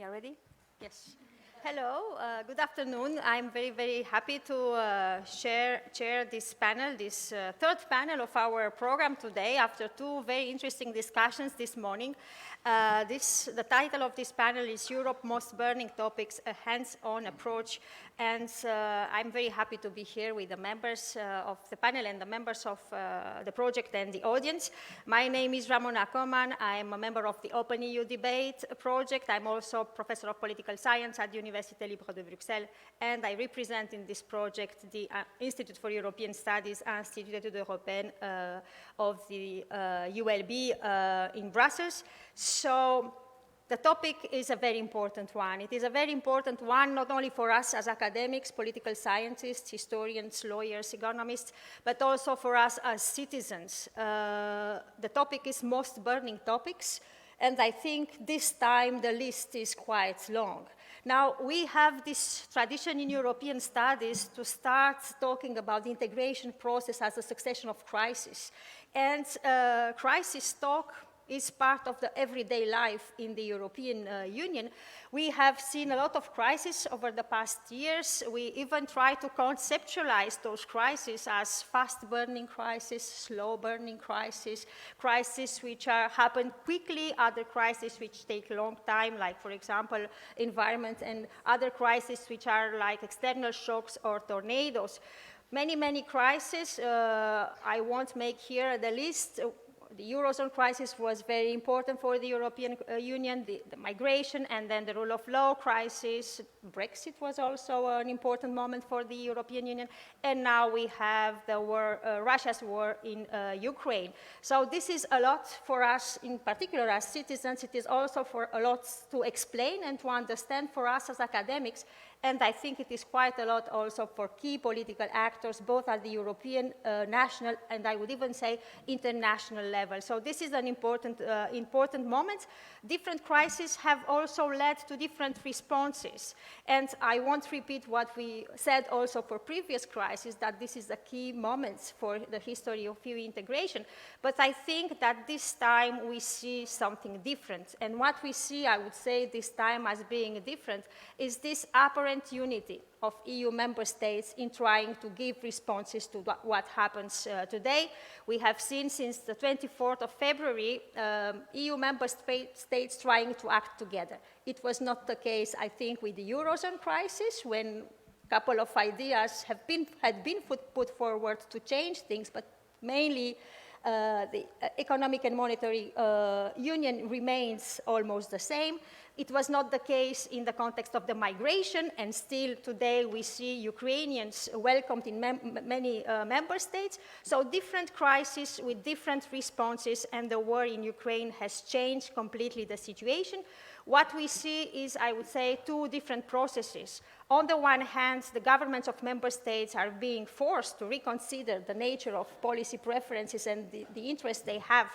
You ready? Yes. Hello, good afternoon. I'm very, very happy to chair this panel, this third panel of our program today after two very interesting discussions this morning. The title of this panel is Europe Most Burning Topics, a Hands-on Approach. And I'm very happy to be here with the members of the panel and the members of the project and the audience. My name is Ramona Coman. I'm a member of the OpenEUDebate project. I'm also professor of political science at Uni-versité Libre de Bruxelles, and I represent in this project the Institute for European Studies, Institut d'études européennes of the ULB in Brussels. So the topic is a very important one. It is a very important one not only for us as academics, political scientists, historians, lawyers, economists, but also for us as citizens. The topic is most burning topics, and I think this time the list is quite long. Now, we have this tradition in European studies to start talking about the integration process as a succession of crises. And crisis talk is part of the everyday life in the European Union. We have seen a lot of crises over the past years. We even try to conceptualize those crises as fast-burning crises, slow-burning crises, crises which happen quickly, other crises which take a long time, like, for example, environment, and other crises which are like external shocks or tornadoes. Many, many crises. I won't make here the list. The Eurozone crisis was very important for the European Union, the migration, and then the rule of law crisis. Brexit was also an important moment for the European Union. And now we have the war, Russia's war in Ukraine. So this is a lot for us, in particular as citizens. It is also for a lot to explain and to understand for us as academics. And I think it is quite a lot also for key political actors, both at the European, national, and I would even say international level. So this is an important moment. Different crises have also led to different responses. And I won't repeat what we said also for previous crises, that this is a key moment for the history of EU integration. But I think that this time we see something different. And what we see, I would say, this time as being different is this apparent unity of EU member states in trying to give responses to what happens today. We have seen since the 24th of February, EU member states trying to act together. It was not the case, I think, with the Eurozone crisis, when a couple of ideas had been put forward to change things, but mainly the economic and monetary union remains almost the same. It was not the case in the context of the migration, and still today we see Ukrainians welcomed in many member states. So different crises with different responses, and the war in Ukraine has changed completely the situation. What we see is, I would say, two different processes. On the one hand, the governments of member states are being forced to reconsider the nature of policy preferences and the interests they have,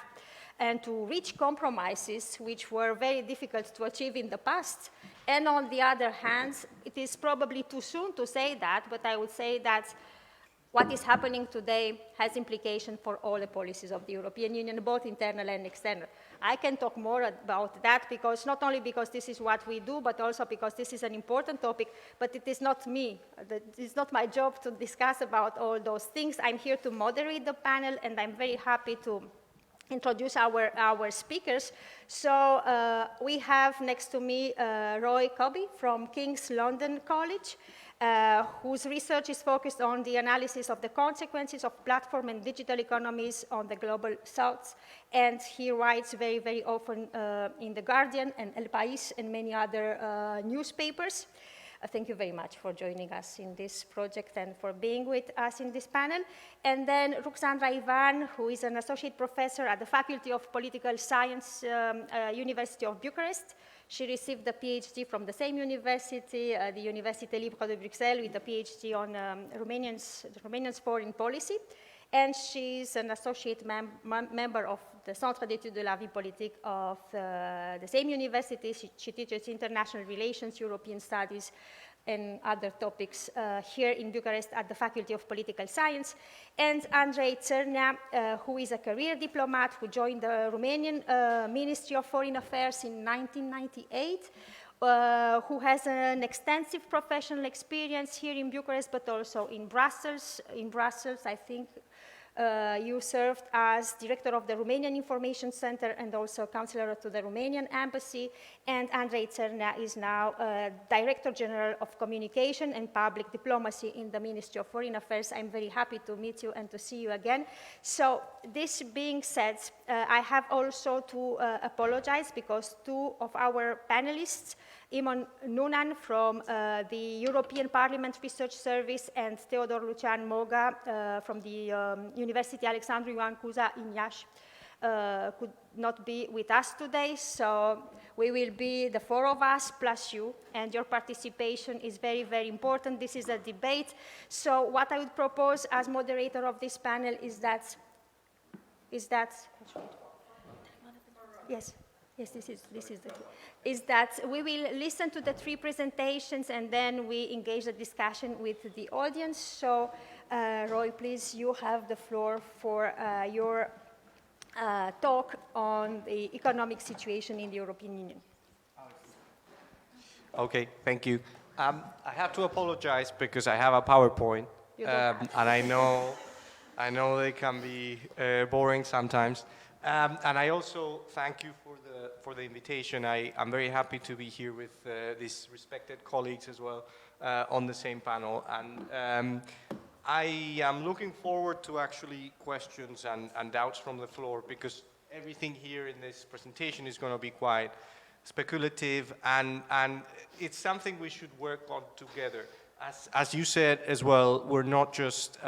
and to reach compromises which were very difficult to achieve in the past. And on the other hand, it is probably too soon to say that, but I would say that what is happening today has implications for all the policies of the European Union, both internal and external. I can talk more about that, because not only because this is what we do, but also because this is an important topic, but it is not me. It is not my job to discuss about all those things. I'm here to moderate the panel, and I'm very happy to introduce our speakers. So we have next to me Cobby from King's London College, whose research is focused on the analysis of the consequences of platform and digital economies on the global south. And he writes very, very often in The Guardian and El País and many other newspapers. Thank you very much for joining us in this project and for being with us in this panel. And then Ruxandra Ivan, who is an associate professor at the Faculty of Political Science, University of Bucharest. She received a PhD from the same university, the Université Libre de Bruxelles, with a PhD on Romanians foreign policy. And she's an associate member of the Centre d'études de la vie politique of the same university. She teaches international relations, European studies, and other topics here in Bucharest at the Faculty of Political Science. And Andrei Țărnea, who is a career diplomat who joined the Romanian Ministry of Foreign Affairs in 1998, who has an extensive professional experience here in Bucharest, but also in Brussels. In Brussels, I think you served as director of the Romanian Information Center and also counselor to the Romanian Embassy. And Andrei Țărnea is now Director General of Communication and Public Diplomacy in the Ministry of Foreign Affairs. I'm very happy to meet you and to see you again. So this being said, I have also to apologize because two of our panelists, Imon Nunan from the European Parliament Research Service and Theodor Lucian Moga from the University Alexandru Ioan Cuza in Iași could not be with us today, so we will be the four of us plus you, and your participation is very, very important. This is a debate, so what I would propose as moderator of this panel is that yes, this is the is that we will listen to the three presentations and then we engage the discussion with the audience. So, Roy, please, you have the floor for your talk on the economic situation in the European Union. Okay, thank you. I have to apologize because I have a PowerPoint, and I know they can be boring sometimes. And I also thank you for the invitation. I'm very happy to be here with these respected colleagues as well on the same panel. And I am looking forward to actually questions and doubts from the floor, because everything here in this presentation is going to be quite speculative, and it's something we should work on together. As you said as well, we're not just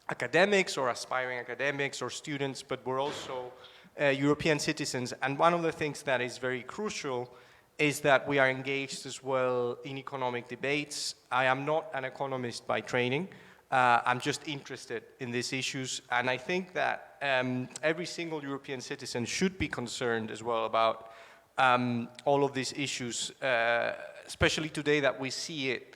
academics or aspiring academics or students, but we're also European citizens. And one of the things that is very crucial is that we are engaged as well in economic debates. I am not an economist by training. I'm just interested in these issues. And I think that every single European citizen should be concerned as well about all of these issues, especially today that we see it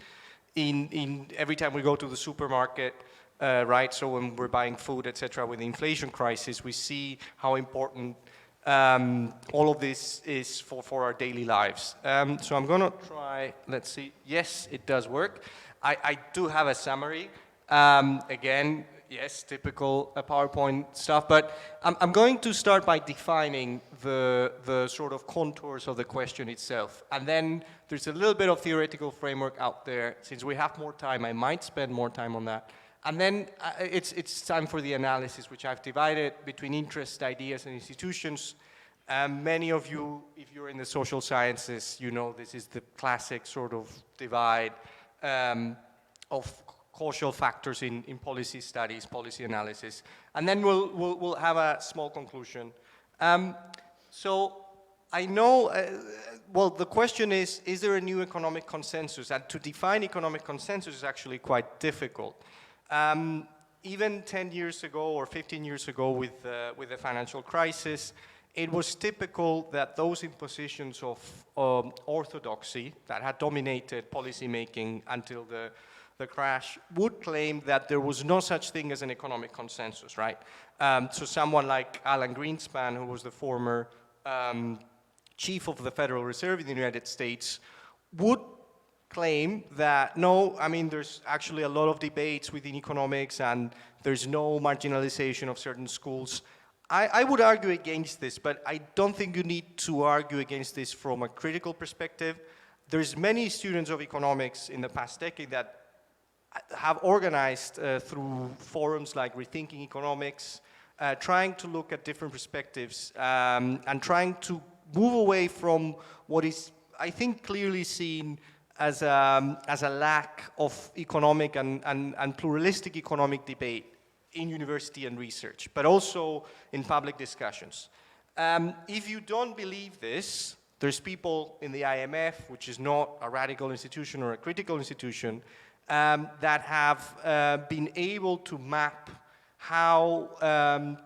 in every time we go to the supermarket. Right, so when we're buying food, etc., with the inflation crisis, we see how important all of this is for our daily lives. So I'm going to try, let's see, yes, it does work. I do have a summary. Again, yes, typical PowerPoint stuff, but I'm going to start by defining the sort of contours of the question itself. And then there's a little bit of theoretical framework out there. Since we have more time, I might spend more time on that. And then it's time for the analysis, which I've divided between interest, ideas, and institutions. Many of you, if you're in the social sciences, you know this is the classic sort of divide of causal factors in policy studies, policy analysis. And then we'll have a small conclusion. So I know, well, the question is there a new economic consensus? And to define economic consensus is actually quite difficult. Even 10 years ago or 15 years ago with the financial crisis, it was typical that those in positions of orthodoxy that had dominated policy making until the crash would claim that there was no such thing as an economic consensus, right? So someone like Alan Greenspan, who was the former chief of the Federal Reserve in the United States, would claim that no, I mean, there's actually a lot of debates within economics and there's no marginalization of certain schools. I would argue against this, but I don't think you need to argue against this from a critical perspective. There's many students of economics in the past decade that have organized through forums like Rethinking Economics, trying to look at different perspectives and trying to move away from what is, I think, clearly seen as a lack of economic and pluralistic economic debate in university and research, but also in public discussions. If you don't believe this, there's people in the IMF, which is not a radical institution or a critical institution, that have been able to map how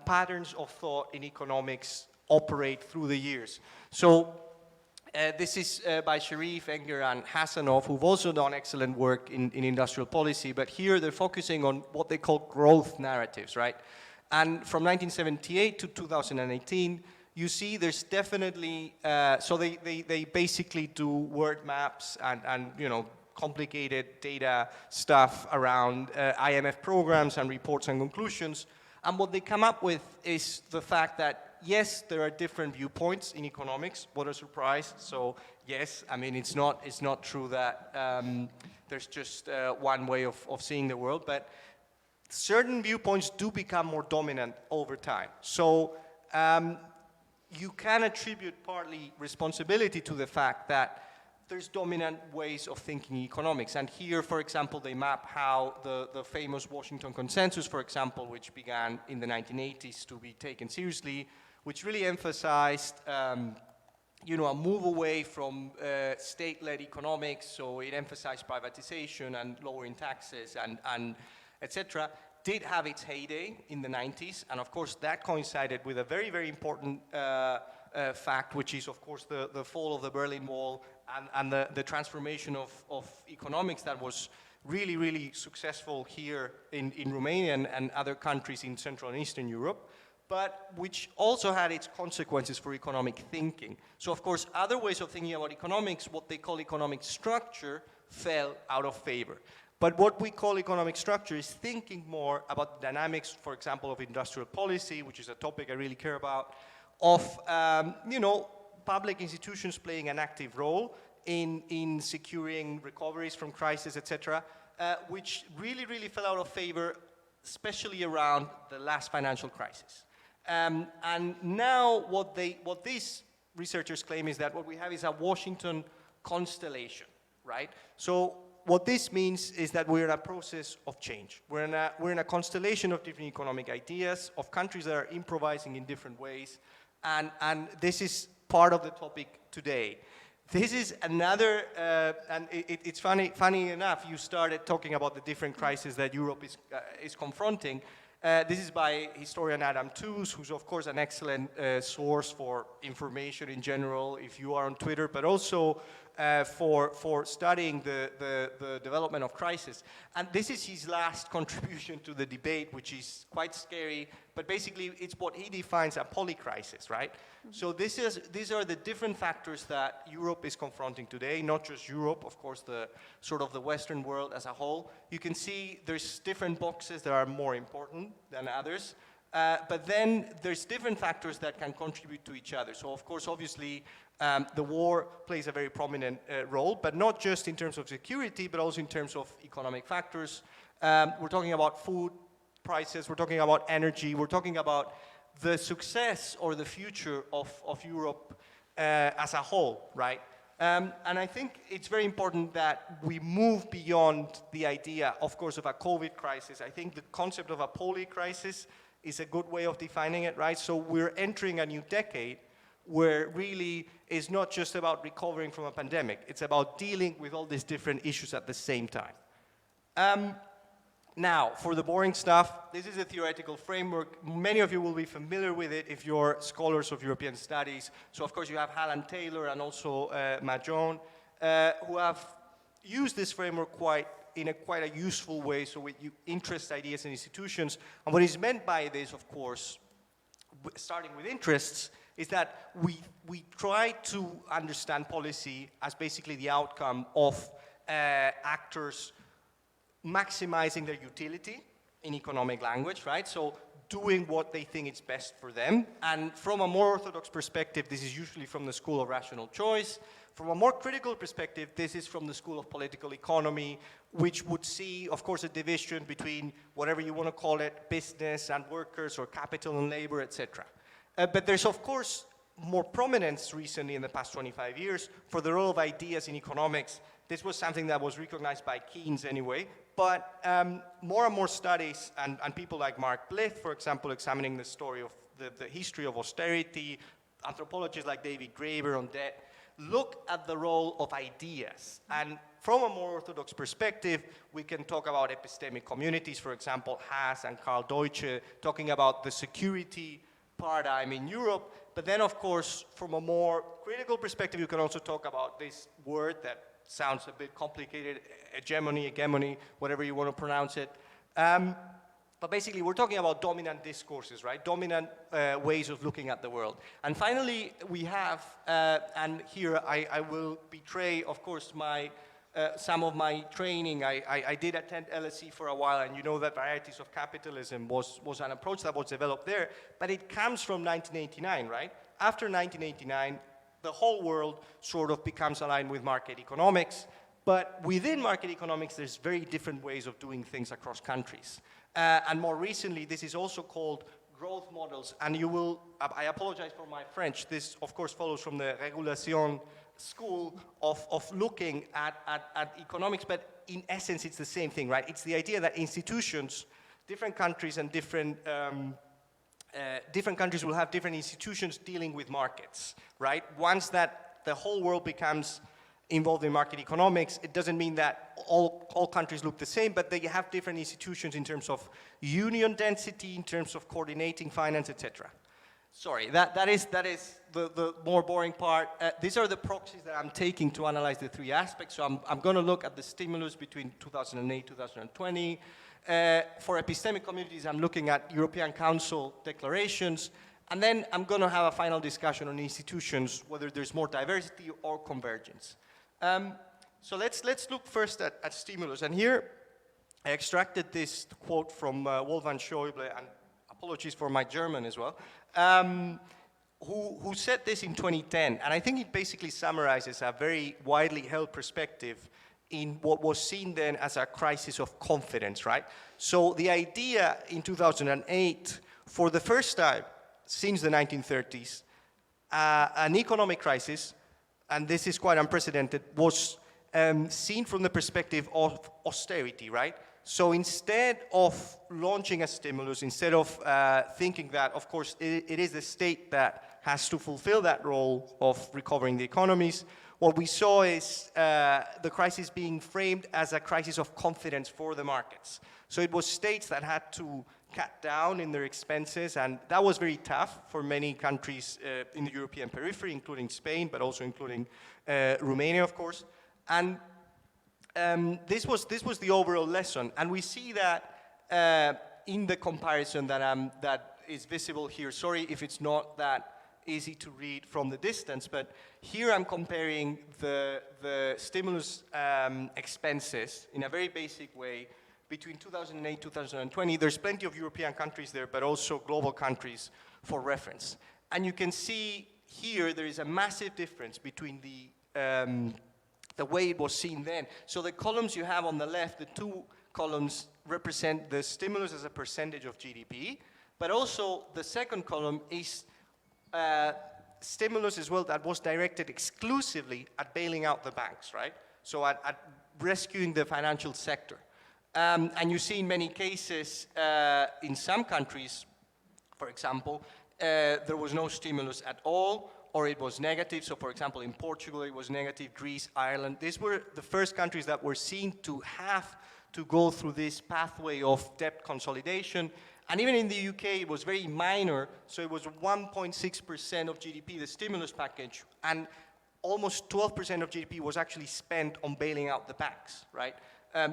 patterns of thought in economics operate through the years. So this is by Sharif, Enger, and Hassanov, who've also done excellent work in industrial policy, but here they're focusing on what they call growth narratives, right? And from 1978 to 2018, you see there's definitely, so they basically do word maps and you know, complicated data stuff around IMF programs and reports and conclusions. And what they come up with is the fact that, yes, there are different viewpoints in economics. What a surprise. So, yes, I mean, it's not true that there's just one way of seeing the world, but certain viewpoints do become more dominant over time. So, you can attribute partly responsibility to the fact that there's dominant ways of thinking economics. And here, for example, they map how the famous Washington Consensus, for example, which began in the 1980s to be taken seriously, which really emphasized you know, a move away from state-led economics. So it emphasized privatization and lowering taxes and etc., did have its heyday in the 90s, and of course that coincided with a very, very important fact, which is of course the fall of the Berlin Wall and the transformation of economics that was really, really successful here in Romania and other countries in Central and Eastern Europe, but which also had its consequences for economic thinking. So of course other ways of thinking about economics, what they call economic structure, fell out of favor. But what we call economic structure is thinking more about the dynamics, for example, of industrial policy, which is a topic I really care about, of you know, public institutions playing an active role in securing recoveries from crisis, etc., which really, really fell out of favor, especially around the last financial crisis. And now what these researchers claim is that what we have is a Washington constellation, right? So what this means is that we're in a process of change. We're in a constellation of different economic ideas, of countries that are improvising in different ways, and this is part of the topic today. This is another, and it's funny enough, you started talking about the different crises that Europe is confronting. This is by historian Adam Tooze, who's of course an excellent source for information in general, if you are on Twitter, but also for studying the development of crisis. And this is his last contribution to the debate, which is quite scary, but basically it's what he defines a polycrisis, right? Mm-hmm. So these are the different factors that Europe is confronting today, not just Europe, of course, the sort of the Western world as a whole. You can see there's different boxes that are more important than others. But then there's different factors that can contribute to each other. So of course, obviously, the war plays a very prominent role, but not just in terms of security, but also in terms of economic factors. We're talking about food prices, we're talking about energy, we're talking about the success or the future of Europe as a whole, right? And I think it's very important that we move beyond the idea, of course, of a COVID crisis. I think the concept of a polycrisis is a good way of defining it, right? So we're entering a new decade where really is not just about recovering from a pandemic, it's about dealing with all these different issues at the same time. Now, for the boring stuff, this is a theoretical framework. Many of you will be familiar with it if you're scholars of European studies. So of course you have Alan Taylor and also Mahjong, who have used this framework in quite a useful way, so with interest, ideas, and institutions. And what is meant by this, of course, starting with interests, is that we try to understand policy as basically the outcome of actors maximizing their utility in economic language, right? So doing what they think is best for them. And from a more orthodox perspective, this is usually from the school of rational choice. From a more critical perspective, this is from the school of political economy, which would see, of course, a division between whatever you want to call it, business and workers, or capital and labor, etc. But there's, of course, more prominence recently in the past 25 years for the role of ideas in economics. This was something that was recognized by Keynes anyway, but more and more studies, and people like Mark Blyth, for example, examining the story of the history of austerity, anthropologists like David Graeber on debt, look at the role of ideas. And from a more orthodox perspective, we can talk about epistemic communities, for example, Haas and Karl Deutsche, talking about the security paradigm in Europe. But then, of course, from a more critical perspective, you can also talk about this word that sounds a bit complicated, hegemony, whatever you want to pronounce it. But basically, we're talking about dominant discourses, right? Dominant ways of looking at the world. And finally, we have, and here I will betray, of course, some of my training. I did attend LSE for a while, and you know that varieties of capitalism was an approach that was developed there, but it comes from 1989, right? After 1989, the whole world sort of becomes aligned with market economics, but within market economics, there's very different ways of doing things across countries. And more recently, this is also called growth models. And you will, I apologize for my French, this of course follows from the Régulation school of looking at economics, but in essence, it's the same thing, right? It's the idea that institutions, different countries and different countries will have different institutions dealing with markets, right? Once that the whole world becomes involved in market economics, it doesn't mean that all countries look the same, but they have different institutions in terms of union density, in terms of coordinating finance, etc. Sorry, that is the more boring part. These are the proxies that I'm taking to analyze the three aspects. So I'm going to look at the stimulus between 2008, 2020. For epistemic communities, I'm looking at European Council declarations. And then I'm going to have a final discussion on institutions, whether there's more diversity or convergence. So let's look first at stimulus. And here I extracted this quote from Wolfgang Schäuble, and apologies for my German as well, who said this in 2010. And I think it basically summarizes a very widely held perspective in what was seen then as a crisis of confidence, right? So the idea in 2008, for the first time since the 1930s, an economic crisis, and this is quite unprecedented, was seen from the perspective of austerity, right? So instead of launching a stimulus, instead of thinking that, of course, it is the state that has to fulfill that role of recovering the economies, what we saw is the crisis being framed as a crisis of confidence for the markets. So it was states that had to cut down in their expenses, and that was very tough for many countries in the European periphery, including Spain, but also including Romania, of course. And this was the overall lesson, and we see that in the comparison that is visible here. Sorry if it's not that easy to read from the distance, but here I'm comparing the stimulus expenses in a very basic way between 2008 2020. There's plenty of European countries there, but also global countries for reference. And you can see here there is a massive difference between the way it was seen then. So the columns you have on the left, the two columns represent the stimulus as a percentage of GDP, but also the second column is stimulus as well that was directed exclusively at bailing out the banks, right? So at rescuing the financial sector. And you see in many cases, in some countries, for example, there was no stimulus at all, or it was negative. So for example, in Portugal, it was negative, Greece, Ireland. These were the first countries that were seen to have to go through this pathway of debt consolidation. And even in the UK, it was very minor. So it was 1.6% of GDP, the stimulus package, and almost 12% of GDP was actually spent on bailing out the banks, right?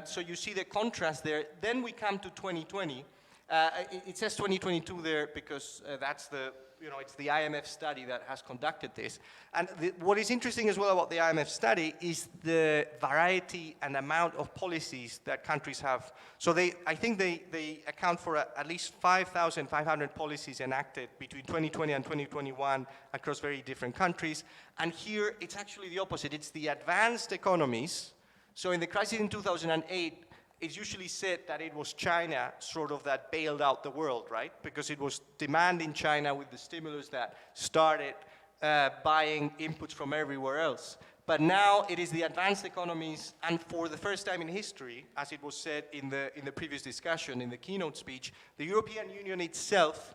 So you see the contrast there. Then we come to 2020. It says 2022 there because that's it's the IMF study that has conducted this. And what is interesting as well about the IMF study is the variety and amount of policies that countries have. So I think they account for at least 5,500 policies enacted between 2020 and 2021 across very different countries. And here it's actually the opposite. It's the advanced economies. So in the crisis in 2008, it's usually said that it was China sort of that bailed out the world, right? Because it was demand in China with the stimulus that started buying inputs from everywhere else. But now it is the advanced economies, and for the first time in history, as it was said in the previous discussion, in the keynote speech, the European Union itself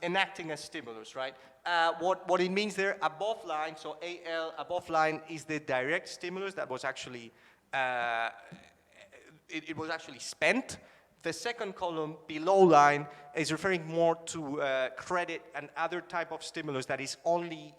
enacting a stimulus, right? What it means there, above line, so AL above line is the direct stimulus that was actually it was actually spent. The second column below line is referring more to credit and other type of stimulus that is only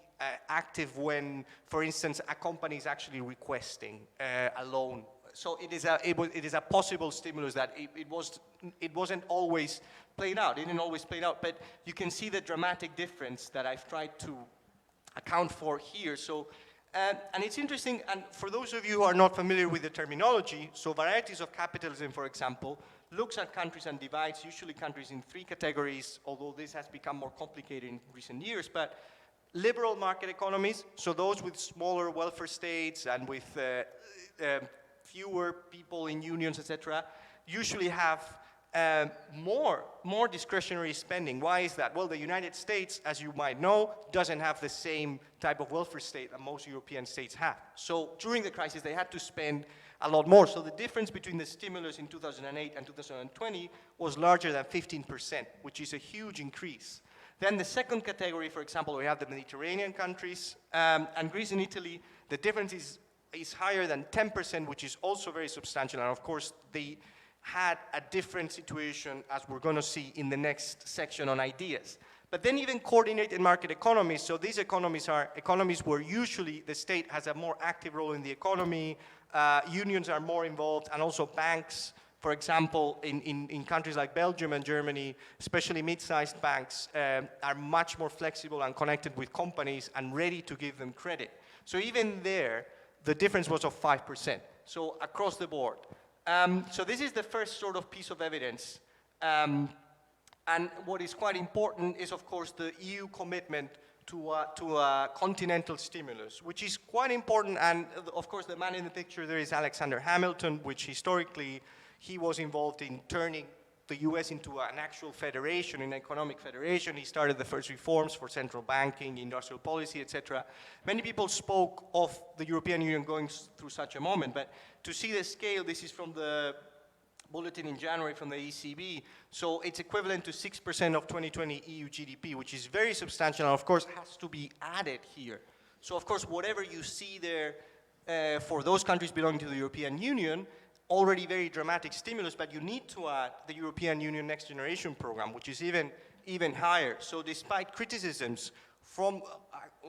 active when, for instance, a company is actually requesting a loan so it is a possible stimulus that it wasn't always played out. It didn't always play out, but you can see the dramatic difference that I've tried to account for here. So, and it's interesting, and for those of you who are not familiar with the terminology, so varieties of capitalism, for example, looks at countries and divides usually countries in 3 categories, although this has become more complicated in recent years. But liberal market economies, so those with smaller welfare states and with fewer people in unions, etc., usually have more discretionary spending. Why is that? Well, the United States, as you might know, doesn't have the same type of welfare state that most European states have. So during the crisis, they had to spend a lot more. So the difference between the stimulus in 2008 and 2020 was larger than 15%, which is a huge increase. Then the second category, for example, we have the Mediterranean countries, and Greece and Italy. The difference is higher than 10%, which is also very substantial. And of course, they had a different situation, as we're going to see in the next section on ideas. But then even coordinated market economies, so these economies are economies where usually the state has a more active role in the economy, unions are more involved, and also banks, for example, in countries like Belgium and Germany, especially mid-sized banks, are much more flexible and connected with companies and ready to give them credit. So even there, the difference was of 5%, so across the board. So this is the first sort of piece of evidence. And what is quite important is, of course, the EU commitment to a continental stimulus, which is quite important. And of course, the man in the picture there is Alexander Hamilton, which historically he was involved in turning the US into an actual federation, an economic federation. He started the first reforms for central banking, industrial policy, etc. Many people spoke of the European Union going through such a moment, but to see the scale, this is from the bulletin in January from the ECB, so it's equivalent to 6% of 2020 EU GDP, which is very substantial, and of course has to be added here. So of course, whatever you see there for those countries belonging to the European Union, already very dramatic stimulus, but you need to add the European Union Next Generation program, which is even higher. So despite criticisms from,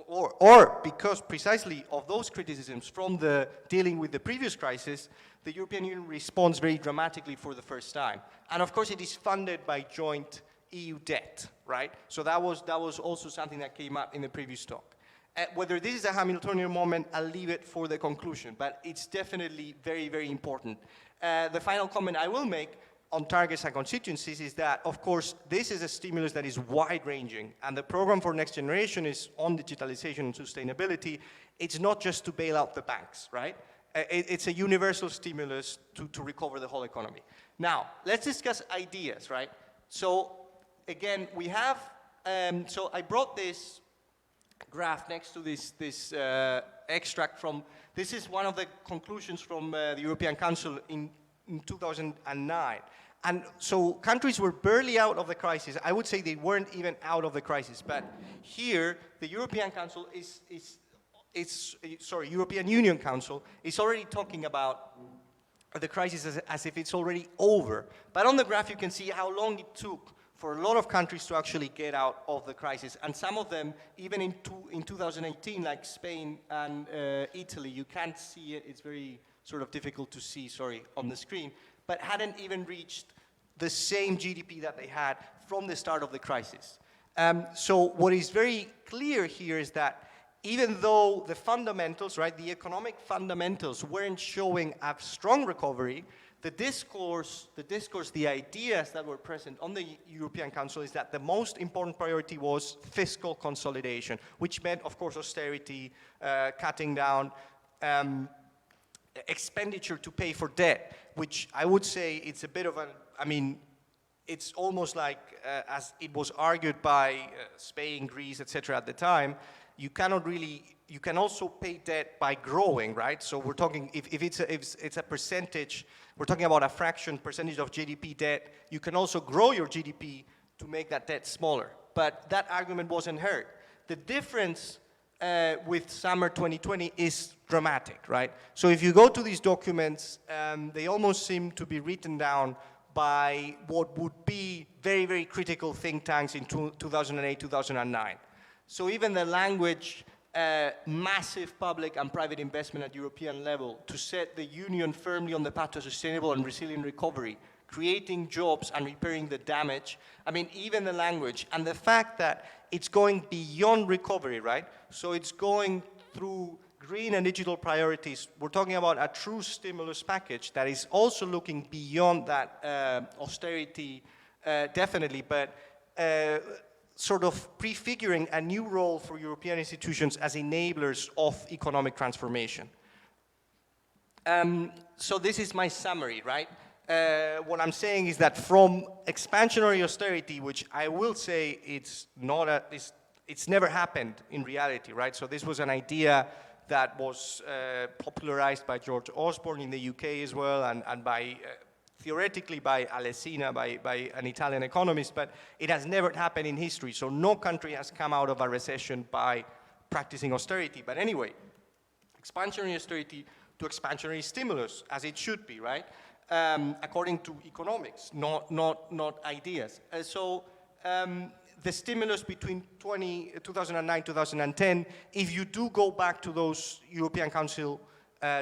or because precisely of those criticisms from the dealing with the previous crisis, the European Union responds very dramatically for the first time. And of course it is funded by joint EU debt, right? So that was also something that came up in the previous talk. Whether this is a Hamiltonian moment, I'll leave it for the conclusion, but it's definitely very, very important. The final comment I will make on targets and constituencies is that, of course, this is a stimulus that is wide-ranging, and the program for Next Generation is on digitalization and sustainability. It's not just to bail out the banks, right? It's a universal stimulus to recover the whole economy. Now, let's discuss ideas, right? So, again, we have, so I brought this graph next to this extract from, this is one of the conclusions from the European Council in 2009. And so countries were barely out of the crisis. I would say they weren't even out of the crisis, but here the European Council European Union Council is already talking about the crisis as if it's already over. But on the graph you can see how long it took for a lot of countries to actually get out of the crisis. And some of them, even in 2018, like Spain and Italy, you can't see it, it's very sort of difficult to see, on the screen, but hadn't even reached the same GDP that they had from the start of the crisis. So what is very clear here is that even though the fundamentals, right, the economic fundamentals weren't showing a strong recovery, the discourse, the ideas that were present on the European Council is that the most important priority was fiscal consolidation, which meant, of course, austerity, cutting down expenditure to pay for debt, which I would say it's a bit of it's almost like, as it was argued by Spain, Greece, etc. at the time, you can also pay debt by growing, right? So we're talking, if it's a percentage, we're talking about a percentage of GDP debt, you can also grow your GDP to make that debt smaller. But that argument wasn't heard. The difference with summer 2020 is dramatic, right? So if you go to these documents, they almost seem to be written down by what would be very, very critical think tanks in 2008, 2009. So even the language massive public and private investment at European level to set the Union firmly on the path to a sustainable and resilient recovery, creating jobs and repairing the damage. I mean, even the language and the fact that it's going beyond recovery, right? So it's going through green and digital priorities. We're talking about a true stimulus package that is also looking beyond that austerity, definitely, but sort of prefiguring a new role for European institutions as enablers of economic transformation. So this is my summary, right? What I'm saying is that from expansionary austerity, which I will say it's never happened in reality, right? So this was an idea that was popularized by George Osborne in the UK as well, and by theoretically by Alesina, by an Italian economist, but it has never happened in history. So no country has come out of a recession by practicing austerity. But anyway, expansionary austerity to expansionary stimulus, as it should be, right? According to economics, not ideas. The stimulus between 2009, 2010, if you do go back to those European Council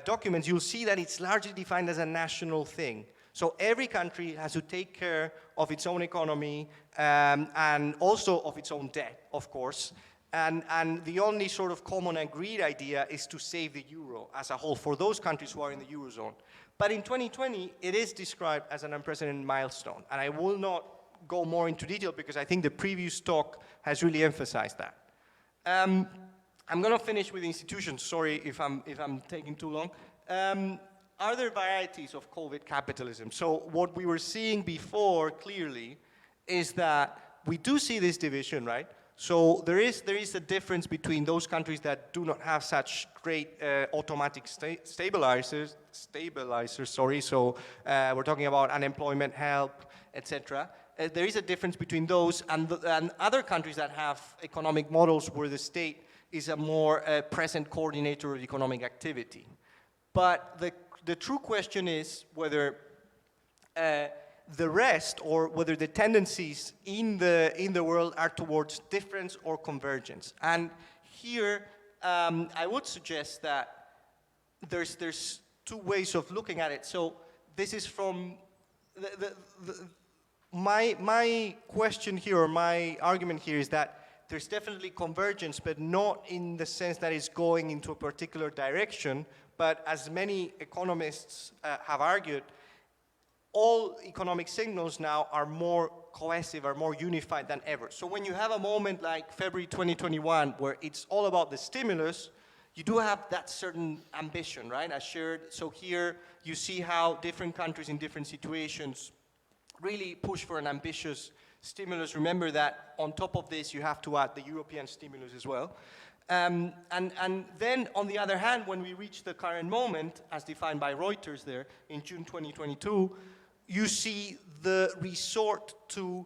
documents, you'll see that it's largely defined as a national thing. So every country has to take care of its own economy and also of its own debt, of course. And the only sort of common agreed idea is to save the euro as a whole for those countries who are in the eurozone. But in 2020, it is described as an unprecedented milestone. And I will not go more into detail because I think the previous talk has really emphasized that. I'm going to finish with institutions. Sorry if I'm taking too long. Are there varieties of COVID capitalism? So what we were seeing before clearly is that we do see this division, right? So there is a difference between those countries that do not have such great automatic stabilizers. Sorry. So we're talking about unemployment help, etc. There is a difference between those and other countries that have economic models where the state is a more present coordinator of economic activity. But the true question is whether the rest or whether the tendencies in the world are towards difference or convergence. And here I would suggest that there's two ways of looking at it. So this is from my question here, or my argument here, is that there's definitely convergence, but not in the sense that it's going into a particular direction. But as many economists have argued, all economic signals now are more cohesive, are more unified than ever. So when you have a moment like February 2021, where it's all about the stimulus, you do have that certain ambition, right? As shared. So here you see how different countries in different situations really push for an ambitious stimulus. Remember that on top of this, you have to add the European stimulus as well. And then, on the other hand, when we reach the current moment, as defined by Reuters there in June 2022, you see the resort to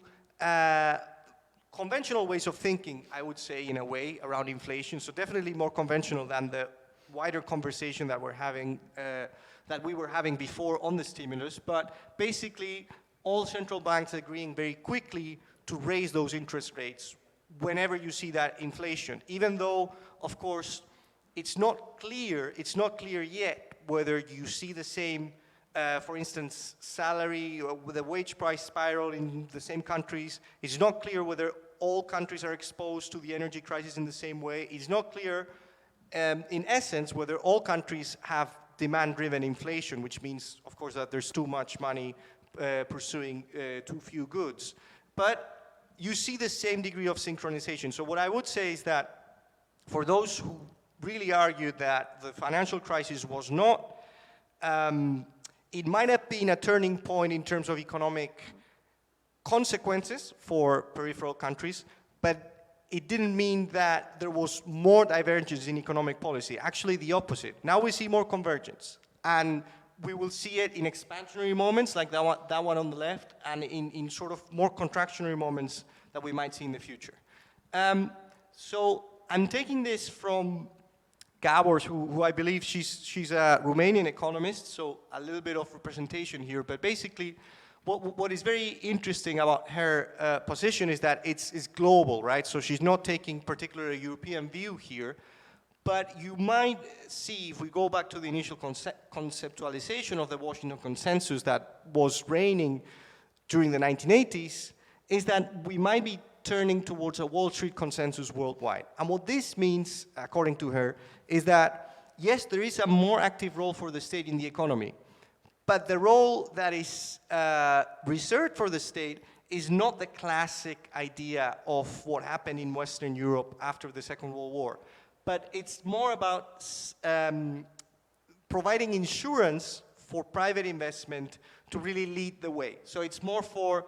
conventional ways of thinking, I would say, in a way, around inflation. So definitely more conventional than the wider conversation that we were having before on the stimulus. But basically, all central banks agreeing very quickly to raise those interest rates whenever you see that inflation, even though, of course, it's not clear yet whether you see the same, for instance, salary or the wage price spiral in the same countries. It's not clear whether all countries are exposed to the energy crisis in the same way. It's not clear, in essence, whether all countries have demand-driven inflation, which means, of course, that there's too much money pursuing too few goods. But you see the same degree of synchronization. So what I would say is that for those who really argued that the financial crisis was not, it might have been a turning point in terms of economic consequences for peripheral countries, but it didn't mean that there was more divergence in economic policy. Actually, the opposite. Now we see more convergence. And we will see it in expansionary moments like that one on the left, and in sort of more contractionary moments that we might see in the future. So I'm taking this from Gabor, who I believe she's a Romanian economist, so a little bit of representation here. But basically, what is very interesting about her position is that it's global, right? So she's not taking particularly a European view here, But you might see, if we go back to the initial conceptualization of the Washington Consensus that was reigning during the 1980s, is that we might be turning towards a Wall Street consensus worldwide. And what this means, according to her, is that, yes, there is a more active role for the state in the economy, but the role that is reserved for the state is not the classic idea of what happened in Western Europe after the Second World War, but it's more about providing insurance for private investment to really lead the way. So it's more for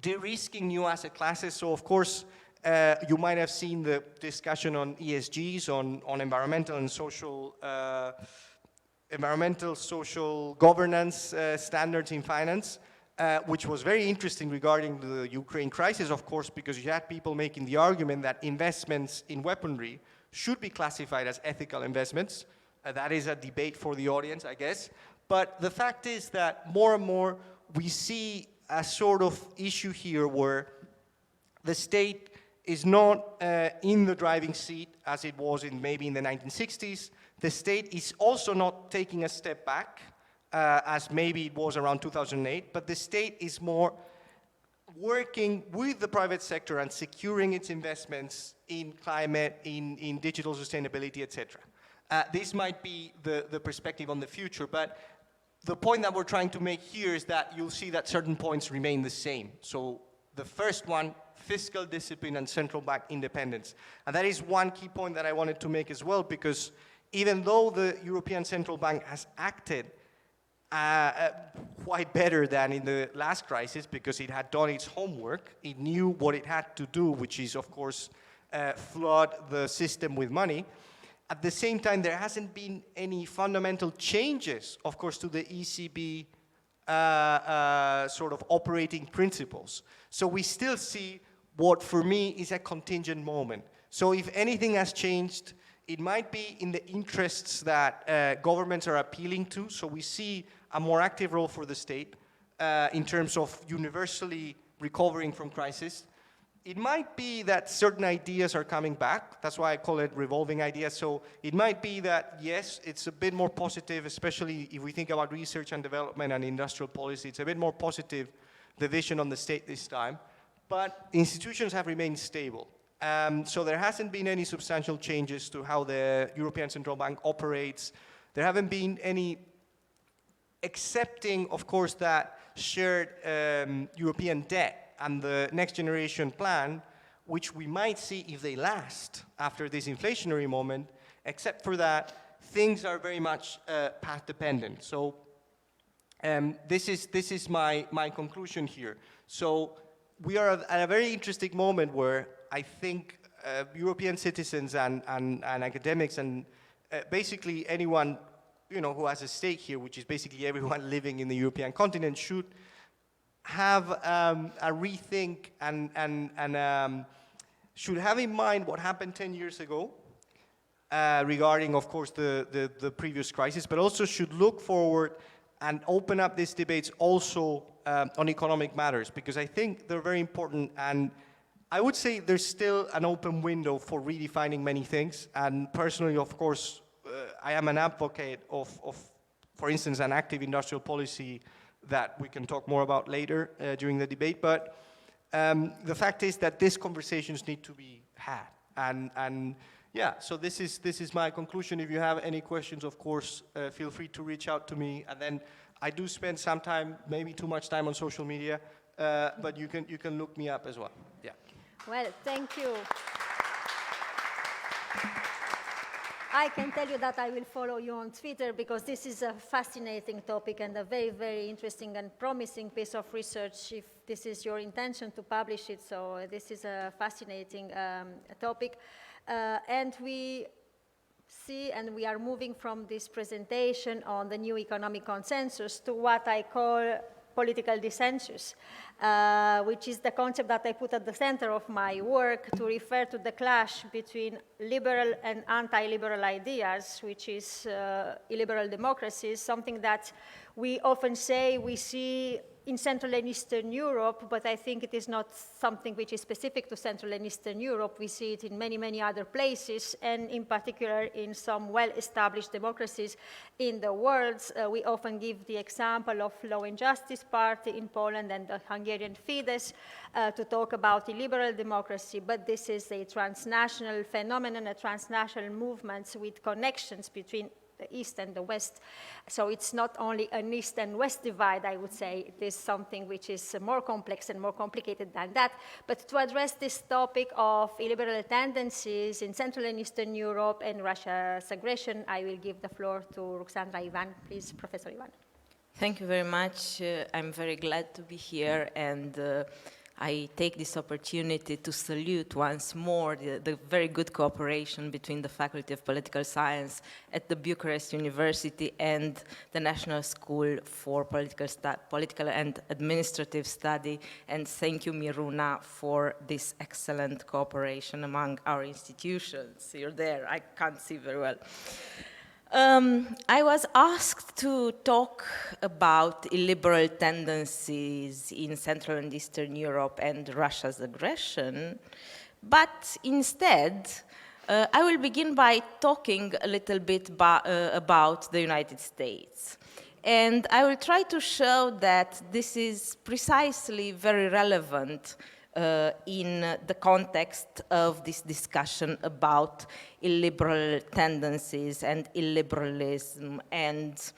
de-risking new asset classes. So of course, you might have seen the discussion on ESGs, on environmental and social governance standards in finance, which was very interesting regarding the Ukraine crisis, of course, because you had people making the argument that investments in weaponry should be classified as ethical investments. That is a debate for the audience, I guess. But the fact is that more and more we see a sort of issue here where the state is not in the driving seat as it was maybe in the 1960s. The state is also not taking a step back as maybe it was around 2008, but the state is more working with the private sector and securing its investments in climate, in digital sustainability, etc. This might be the perspective on the future, but the point that we're trying to make here is that you'll see that certain points remain the same. So the first one, fiscal discipline and central bank independence. And that is one key point that I wanted to make as well, because even though the European Central Bank has acted quite better than in the last crisis, because it had done its homework, it knew what it had to do, which is, of course, flood the system with money. At the same time, there hasn't been any fundamental changes, of course, to the ECB sort of operating principles. So we still see what, for me, is a contingent moment. So if anything has changed, it might be in the interests that governments are appealing to. So we see a more active role for the state in terms of universally recovering from crisis. It might be that certain ideas are coming back. That's why I call it revolving ideas. So it might be that, yes, it's a bit more positive, especially if we think about research and development and industrial policy. It's a bit more positive, the vision on the state this time. But institutions have remained stable. So there hasn't been any substantial changes to how the European Central Bank operates. There haven't been any accepting, of course, that shared European debt and the next generation plan, which we might see if they last after this inflationary moment. Except for that, things are very much path dependent. So this is my conclusion here. So we are at a very interesting moment where I think European citizens and academics and basically anyone who has a stake here, which is basically everyone living in the European continent, should have a rethink and should have in mind what happened 10 years ago regarding, of course, the previous crisis, but also should look forward and open up these debates also on economic matters, because I think they're very important. And I would say there's still an open window for redefining many things. And personally, of course, I am an advocate of, for instance, an active industrial policy that we can talk more about later during the debate. But the fact is that these conversations need to be had. And yeah, so this is my conclusion. If you have any questions, of course, feel free to reach out to me. And then I do spend some time, maybe too much time on social media, but you can look me up as well. Yeah. Well, thank you. I can tell you that I will follow you on Twitter, because this is a fascinating topic and a very, very interesting and promising piece of research, if this is your intention to publish it. So this is a fascinating topic. And we see, and we are moving from this presentation on the new economic consensus to what I call political dissensus, which is the concept that I put at the center of my work to refer to the clash between liberal and anti-liberal ideas, which is illiberal democracies, something that we often say we see in Central and Eastern Europe, but I think it is not something which is specific to Central and Eastern Europe. We see it in many, many other places, and in particular in some well-established democracies in the world. We often give the example of Law and Justice Party in Poland and the Hungarian Fidesz to talk about illiberal democracy, but this is a transnational phenomenon, a transnational movement with connections between the East and the West. So it's not only an East and West divide, I would say. It is something which is more complex and more complicated than that. But to address this topic of illiberal tendencies in Central and Eastern Europe and Russia's aggression, I will give the floor to Ruxandra Ivan. Please, Professor Ivan. Thank you very much. I'm very glad to be here, and I take this opportunity to salute once more the very good cooperation between the Faculty of Political Science at the Bucharest University and the National School for Political and Administrative Study. And thank you, Miruna, for this excellent cooperation among our institutions. You're there, I can't see very well. I was asked to talk about illiberal tendencies in Central and Eastern Europe and Russia's aggression, but instead, I will begin by talking a little bit about the United States. And I will try to show that this is precisely very relevant in the context of this discussion about illiberal tendencies and illiberalism and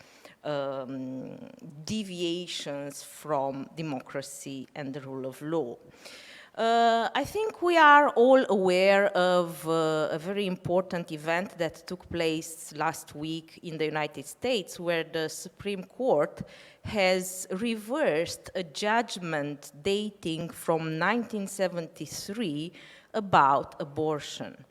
deviations from democracy and the rule of law. I think we are all aware of a very important event that took place last week in the United States, where the Supreme Court has reversed a judgment dating from 1973 about abortion.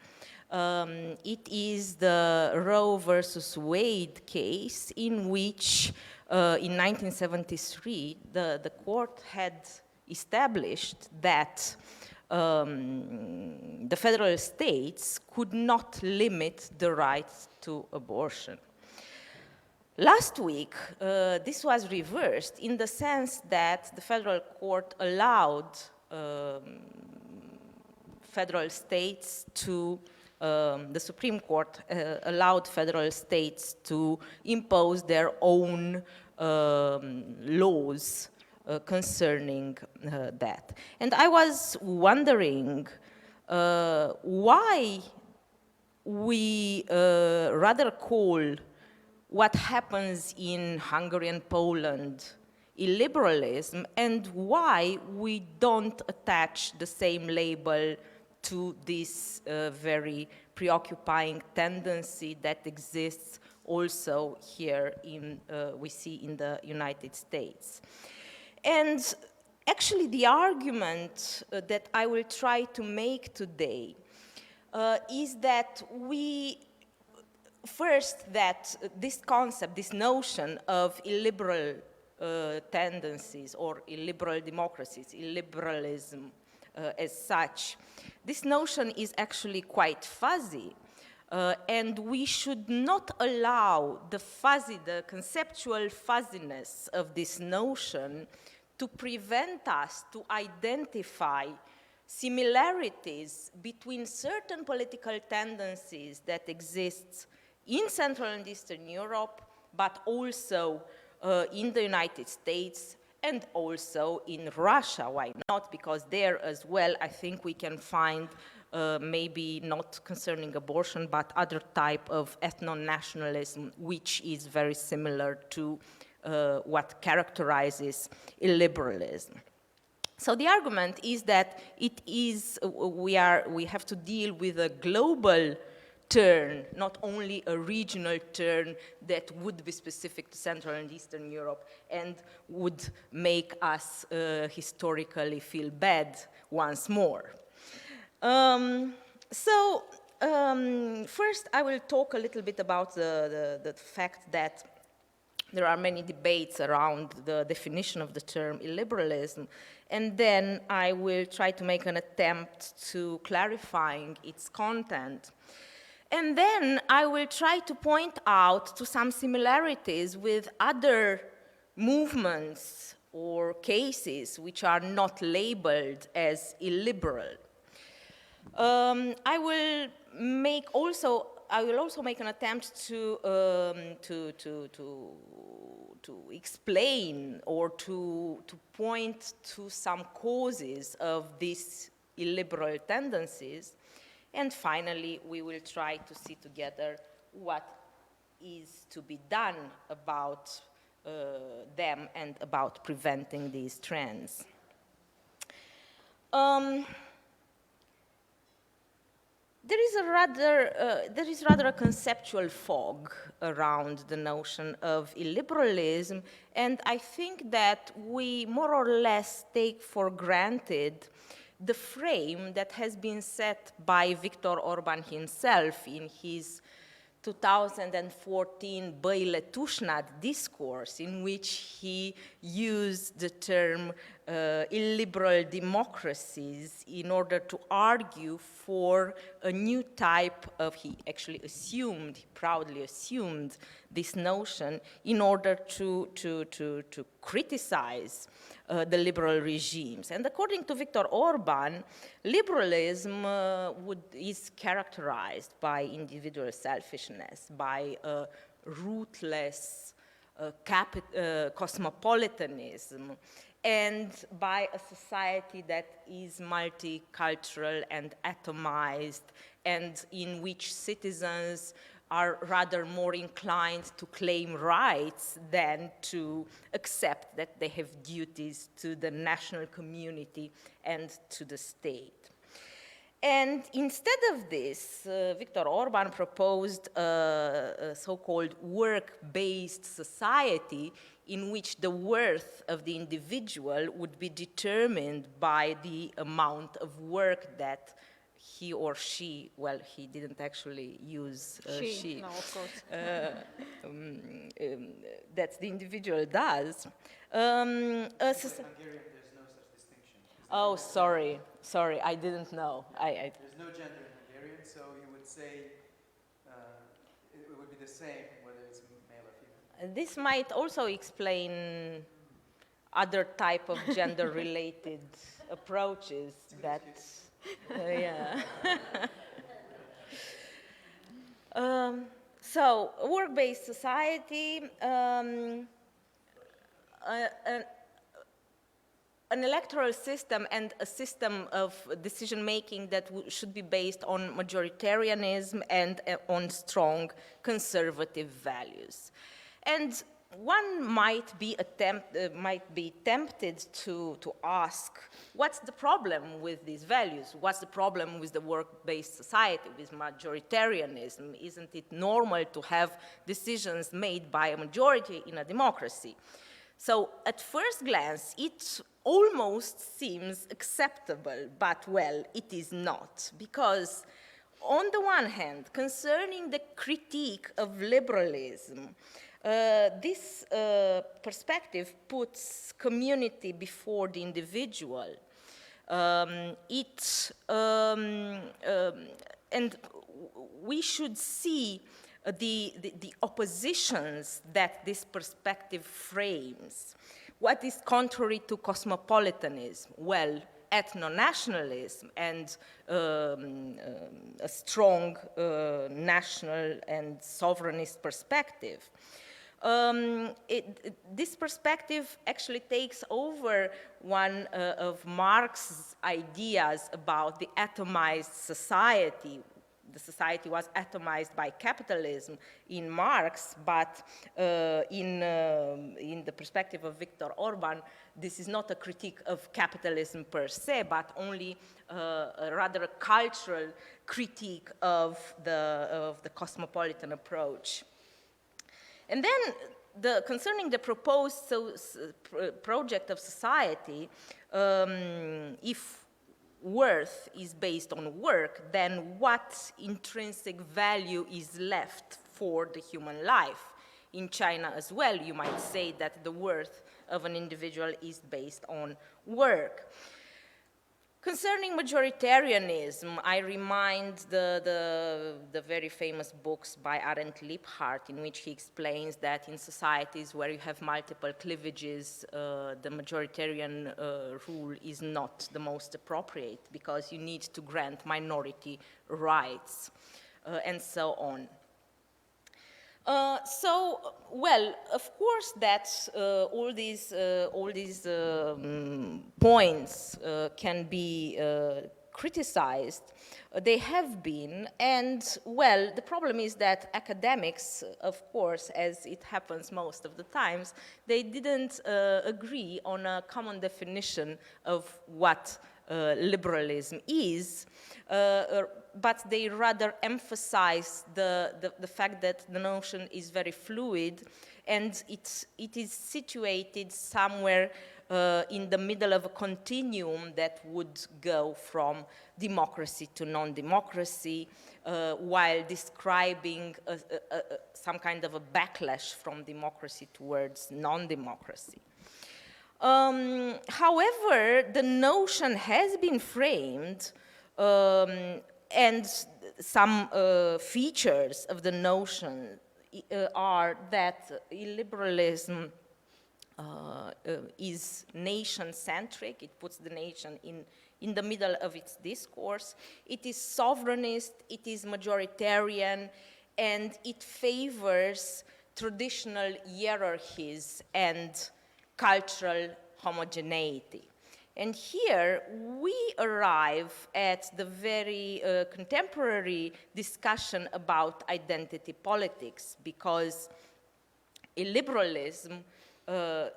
It is the Roe versus Wade case in which, in 1973, the court had established that the federal states could not limit the right to abortion. Last week, this was reversed in the sense that the federal court allowed federal states to, the Supreme Court allowed federal states to impose their own laws concerning that. And I was wondering why we rather call what happens in Hungary and Poland illiberalism, and why we don't attach the same label to this very preoccupying tendency that exists also here in, we see in the United States. And actually the argument that I will try to make today is that first, that this concept, this notion of illiberal tendencies or illiberal democracies, illiberalism as such, this notion is actually quite fuzzy. And we should not allow the conceptual fuzziness of this notion to prevent us to identify similarities between certain political tendencies that exist in Central and Eastern Europe, but also in the United States and also in Russia. Why not? Because there as well, I think we can find maybe not concerning abortion, but other type of ethno-nationalism, which is very similar to what characterizes illiberalism. So the argument is that we have to deal with a global turn, not only a regional turn that would be specific to Central and Eastern Europe and would make us historically feel bad once more. First I will talk a little bit about the fact that there are many debates around the definition of the term illiberalism, and then I will try to make an attempt to clarifying its content. And then I will try to point out to some similarities with other movements or cases which are not labeled as illiberal. I will also make an attempt to explain or to point to some causes of these illiberal tendencies. And finally, we will try to see together what is to be done about them and about preventing these trends. There is rather a conceptual fog around the notion of illiberalism, and I think that we more or less take for granted the frame that has been set by Viktor Orban himself in his 2014 Băile Tușnad discourse, in which he used the term illiberal democracies in order to argue for a new type of, he actually assumed, he proudly assumed this notion in order to criticize the liberal regimes. And according to Viktor Orban, liberalism is characterized by individual selfishness, by ruthless cosmopolitanism, and by a society that is multicultural and atomized, and in which citizens are rather more inclined to claim rights than to accept that they have duties to the national community and to the state. And instead of this, Viktor Orban proposed a so-called work-based society in which the worth of the individual would be determined by the amount of work that he or she, well, he didn't actually use she. No, of course. That the individual does. Hungarian, there's no such distinction. Oh, sorry, I didn't know. There's no gender in Hungarian, so you would say it would be the same whether it's male or female. This might also explain other type of gender-related approaches that, yeah. So, work-based society, an electoral system and a system of decision-making that should be based on majoritarianism and on strong conservative values. And one might be tempted to ask, what's the problem with these values? What's the problem with the work-based society, with majoritarianism? Isn't it normal to have decisions made by a majority in a democracy? So at first glance, it almost seems acceptable, but well, it is not. Because on the one hand, concerning the critique of liberalism, this perspective puts community before the individual. And we should see the oppositions that this perspective frames. What is contrary to cosmopolitanism? Well, ethno-nationalism and a strong national and sovereignist perspective. This perspective actually takes over one of Marx's ideas about the atomized society. The society was atomized by capitalism in Marx, but in the perspective of Viktor Orban, this is not a critique of capitalism per se, but only rather a cultural critique of the cosmopolitan approach. And then, concerning the proposed project of society, if worth is based on work, then what intrinsic value is left for the human life? In China as well, you might say that the worth of an individual is based on work. Concerning majoritarianism, I remind the very famous books by Arendt Liebhardt, in which he explains that in societies where you have multiple cleavages, the majoritarian rule is not the most appropriate because you need to grant minority rights and so on. Well, of course that all these points can be criticized. They have been, and well, the problem is that academics, of course, as it happens most of the times, they didn't agree on a common definition of what liberalism is, but they rather emphasize the fact that the notion is very fluid and it is situated somewhere in the middle of a continuum that would go from democracy to non-democracy, while describing some kind of a backlash from democracy towards non-democracy. However, the notion has been framed, and some features of the notion are that illiberalism is nation-centric. It puts the nation in the middle of its discourse. It is sovereignist, it is majoritarian, and it favors traditional hierarchies and cultural homogeneity. And here we arrive at the very contemporary discussion about identity politics, because illiberalism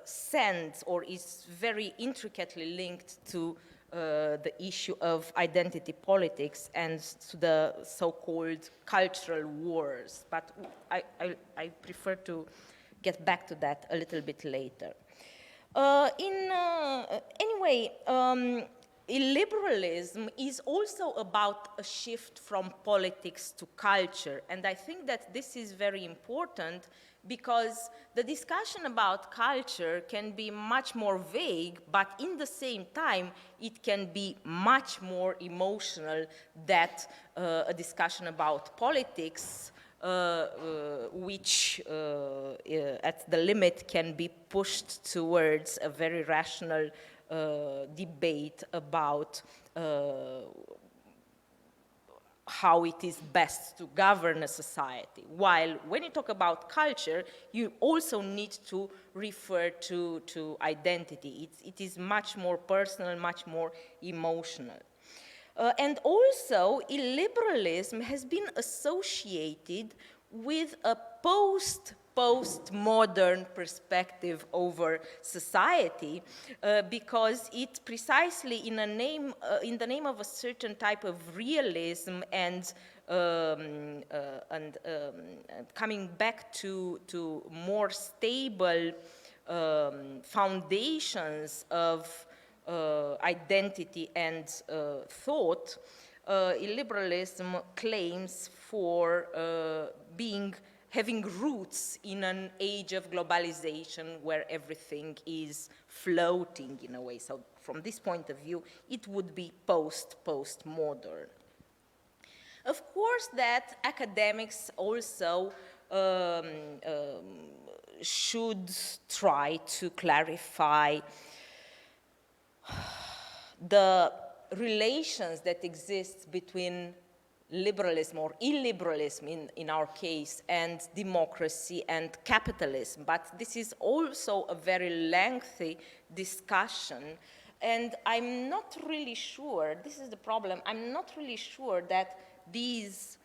sends or is very intricately linked to the issue of identity politics and to the so-called cultural wars. But I prefer to get back to that a little bit later. Anyway, illiberalism is also about a shift from politics to culture, and I think that this is very important because the discussion about culture can be much more vague, but in the same time it can be much more emotional than a discussion about politics, which at the limit can be pushed towards a very rational debate about how it is best to govern a society. While when you talk about culture, you also need to refer to identity. It is much more personal, much more emotional. And also, illiberalism has been associated with a postmodern perspective over society, because it precisely in the name of a certain type of realism and coming back to more stable foundations of identity and thought, illiberalism claims for having roots in an age of globalization where everything is floating in a way. So from this point of view, it would be postmodern. Of course that academics also should try to clarify the relations that exist between liberalism or illiberalism in our case and democracy and capitalism. But this is also a very lengthy discussion, and I'm not really sure, this is the problem, I'm not really sure that these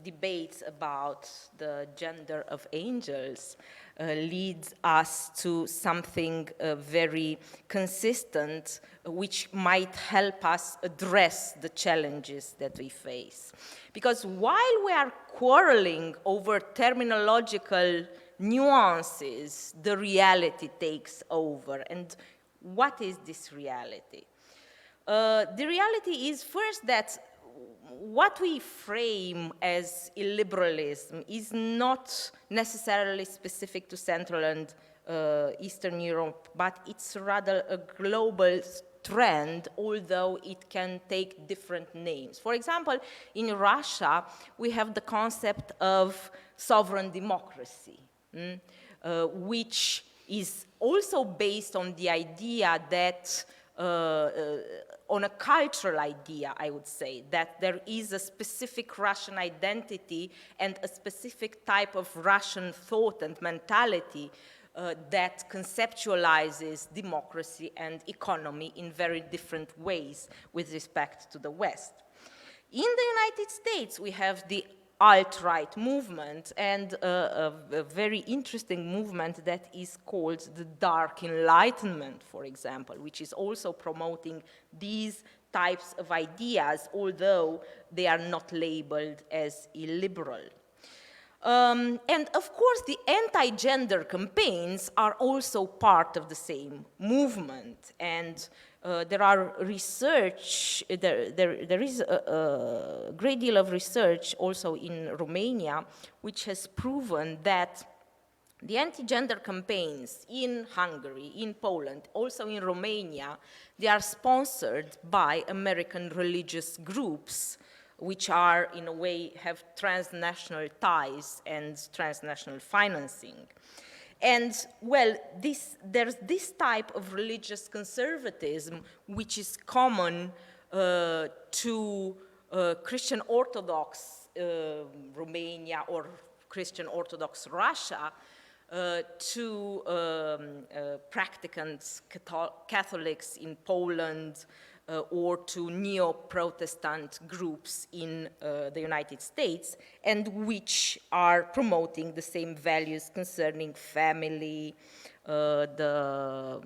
debates about the gender of angels leads us to something very consistent, which might help us address the challenges that we face. Because while we are quarreling over terminological nuances, the reality takes over. And what is this reality? The reality is first that what we frame as illiberalism is not necessarily specific to Central and Eastern Europe, but it's rather a global trend, although it can take different names. For example, in Russia, we have the concept of sovereign democracy, which is also based on the idea that, on a cultural idea, I would say, that there is a specific Russian identity and a specific type of Russian thought and mentality that conceptualizes democracy and economy in very different ways with respect to the West. In the United States, we have the alt-right movement and a very interesting movement that is called the Dark Enlightenment, for example, which is also promoting these types of ideas, although they are not labeled as illiberal. And of course, the anti-gender campaigns are also part of the same movement. And there are research, there is a great deal of research also in Romania, which has proven that the anti-gender campaigns in Hungary, in Poland, also in Romania, they are sponsored by American religious groups, which are, in a way, have transnational ties and transnational financing. And, well, there's this type of religious conservatism which is common to Christian Orthodox Romania or Christian Orthodox Russia, to practicant Catholics in Poland, or to neo-Protestant groups in the United States, and which are promoting the same values concerning family, the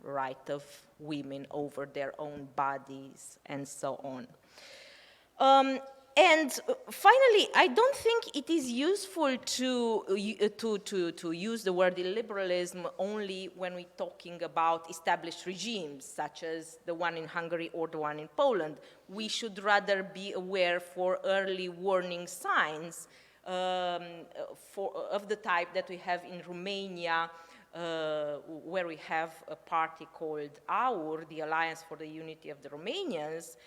right of women over their own bodies, and so on. And finally, I don't think it is useful to use the word illiberalism only when we're talking about established regimes, such as the one in Hungary or the one in Poland. We should rather be aware for early warning signs of the type that we have in Romania, where we have a party called AUR, the Alliance for the Unity of the Romanians,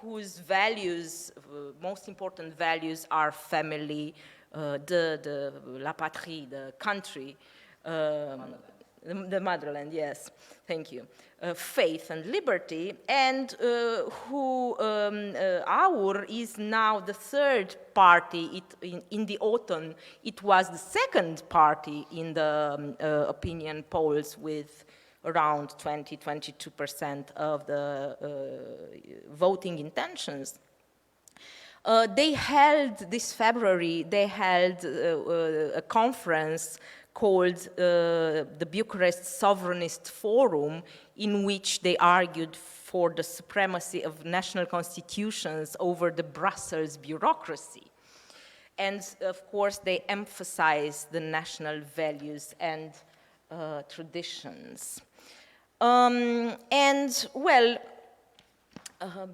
whose values, most important values, are family, la patrie, the country, the motherland, yes, thank you, faith and liberty, and AUR is now the third party. In the autumn, it was the second party in the opinion polls with around 20–22% of the voting intentions. They held, this February, they held a conference called the Bucharest Sovereignist Forum, in which they argued for the supremacy of national constitutions over the Brussels bureaucracy. And of course, they emphasized the national values and traditions. And, well,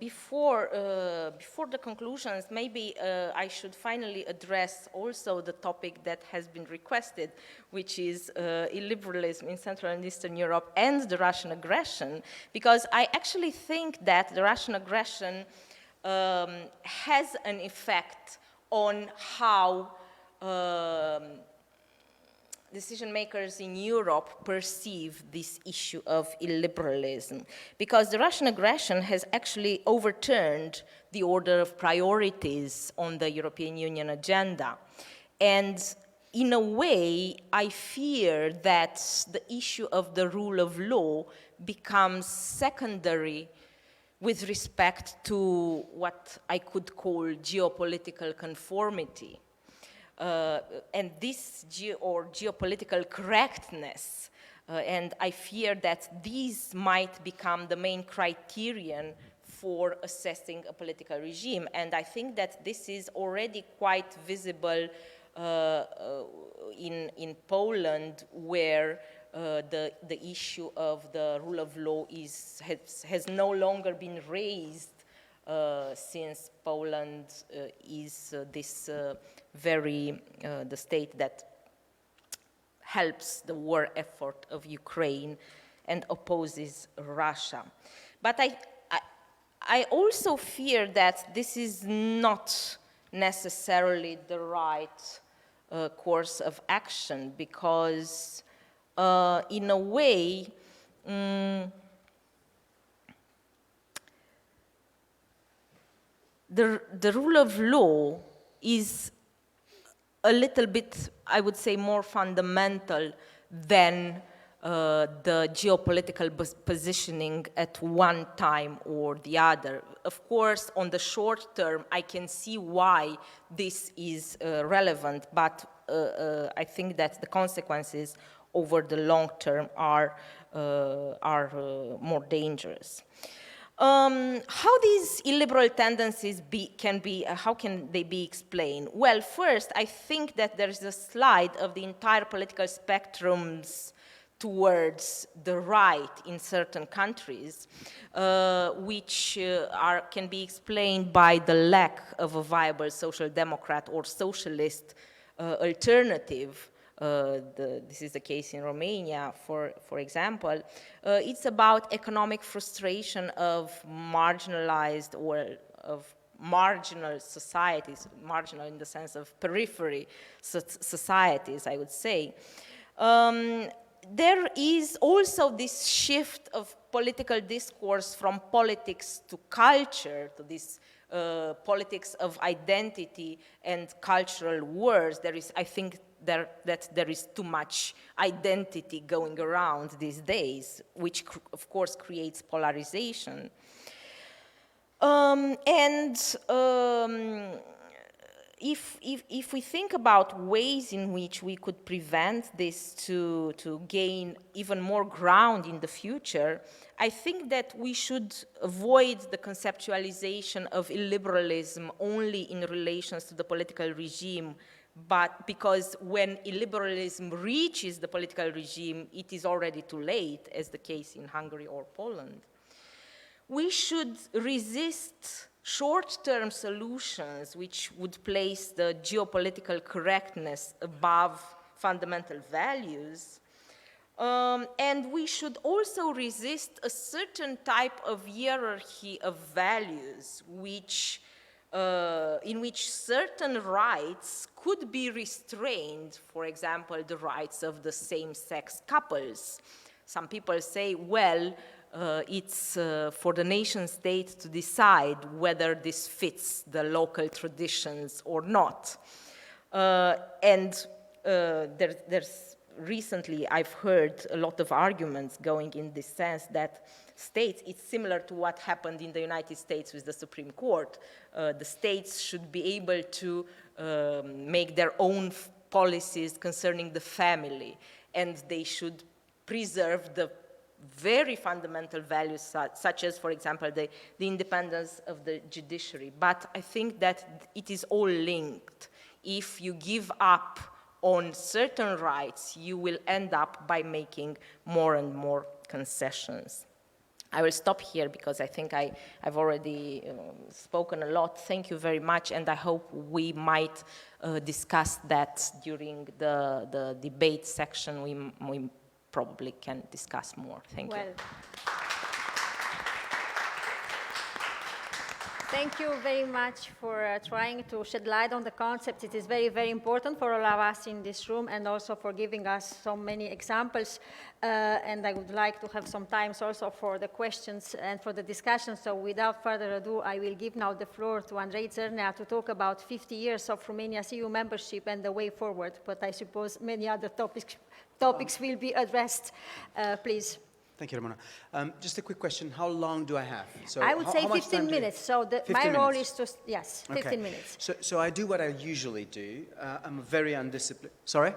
before the conclusions, maybe I should finally address also the topic that has been requested, which is illiberalism in Central and Eastern Europe and the Russian aggression, because I actually think that the Russian aggression has an effect on how decision makers in Europe perceive this issue of illiberalism, because the Russian aggression has actually overturned the order of priorities on the European Union agenda. And in a way, I fear that the issue of the rule of law becomes secondary with respect to what I could call geopolitical conformity. And this geopolitical correctness, and I fear that these might become the main criterion for assessing a political regime. And I think that this is already quite visible in Poland, where the issue of the rule of law has no longer been raised since Poland is this the state that helps the war effort of Ukraine and opposes Russia. But I also fear that this is not necessarily the right course of action, because in a way, the rule of law is a little bit, I would say, more fundamental than the geopolitical positioning at one time or the other. Of course, on the short term, I can see why this is relevant, but I think that the consequences over the long term are more dangerous. How these illiberal tendencies how can they be explained? Well, first, I think that there is a slide of the entire political spectrums towards the right in certain countries, which can be explained by the lack of a viable social democrat or socialist alternative. This is the case in Romania, for example. It's about economic frustration of marginalized or of marginal societies, marginal in the sense of periphery societies, I would say. There is also this shift of political discourse from politics to culture, to this politics of identity and cultural wars. There is, I think, that there is too much identity going around these days, which of course creates polarization. If we think about ways in which we could prevent this to gain even more ground in the future, I think that we should avoid the conceptualization of illiberalism only in relations to the political regime, but because when illiberalism reaches the political regime, it is already too late, as the case in Hungary or Poland. We should resist short-term solutions which would place the geopolitical correctness above fundamental values. And we should also resist a certain type of hierarchy of values in which certain rights could be restrained, for example, the rights of the same-sex couples. Some people say, well, it's for the nation state to decide whether this fits the local traditions or not. There's recently, I've heard a lot of arguments going in this sense that states, it's similar to what happened in the United States with the Supreme Court. The states should be able to make their own policies concerning the family, and they should preserve the very fundamental values such as, for example, the independence of the judiciary. But I think that it is all linked. If you give up on certain rights, you will end up by making more and more concessions. I will stop here because I think I've already spoken a lot. Thank you very much, and I hope we might discuss that during the debate section. We probably can discuss more. Thank you. Thank you very much for trying to shed light on the concept. It is very, very important for all of us in this room, and also for giving us so many examples. And I would like to have some time also for the questions and for the discussion. So without further ado, I will give now the floor to Andrei Țărnea to talk about 50 years of Romania's EU membership and the way forward. But I suppose many other topics will be addressed. Please. Thank you, Ramona. Just a quick question. How long do I have? So I would say 15 minutes. So my role is to, yes, 15 minutes. So I do what I usually do. I'm a very undisciplined, sorry?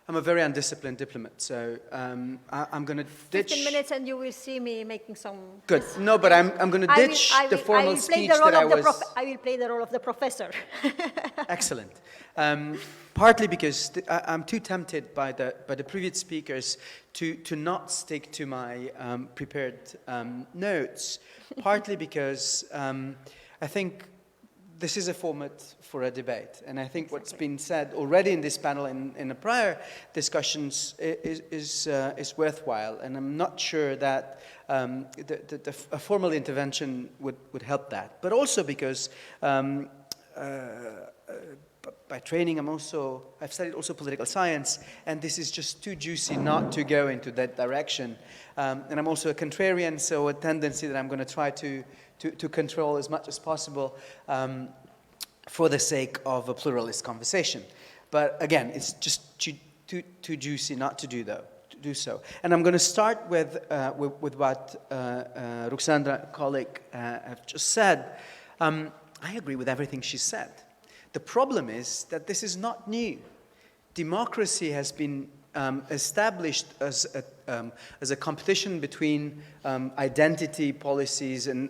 I'm a very undisciplined diplomat. So I'm going to ditch. 15 minutes and you will see me making some. Good. No, but I'm going to ditch the formal speech that I was. I will play the role of the professor. Excellent. Partly because I'm too tempted by the previous speakers to not stick to my prepared notes. Partly because I think this is a format for a debate. And I think what's been said already in this panel in the prior discussions is worthwhile. And I'm not sure that a formal intervention would help that. But also because by training, I've studied also political science, and this is just too juicy not to go into that direction. And I'm also a contrarian, so a tendency that I'm going to try to control as much as possible for the sake of a pluralist conversation. But again, it's just too juicy not to do so. And I'm going to start with what Ruxandra, colleague, have just said. I agree with everything she said. The problem is that this is not new. Democracy has been established as a competition between identity policies and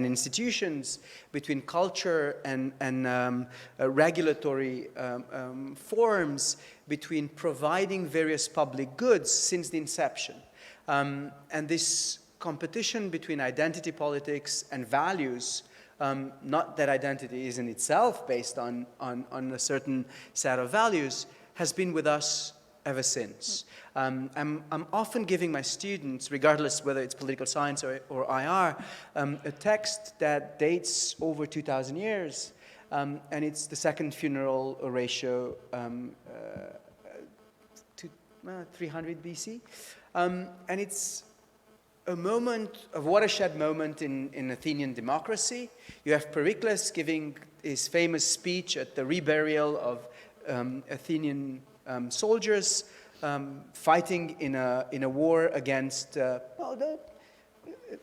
institutions, between culture and regulatory forms, between providing various public goods since the inception. And this competition between identity politics and values, not that identity is in itself based on a certain set of values, has been with us ever since. I'm often giving my students, regardless whether it's political science or IR, a text that dates over 2,000 years, and it's the second funeral ratio to 300 BC. And it's a moment, a watershed moment in Athenian democracy. You have Pericles giving his famous speech at the reburial of Athenian soldiers fighting in a war against,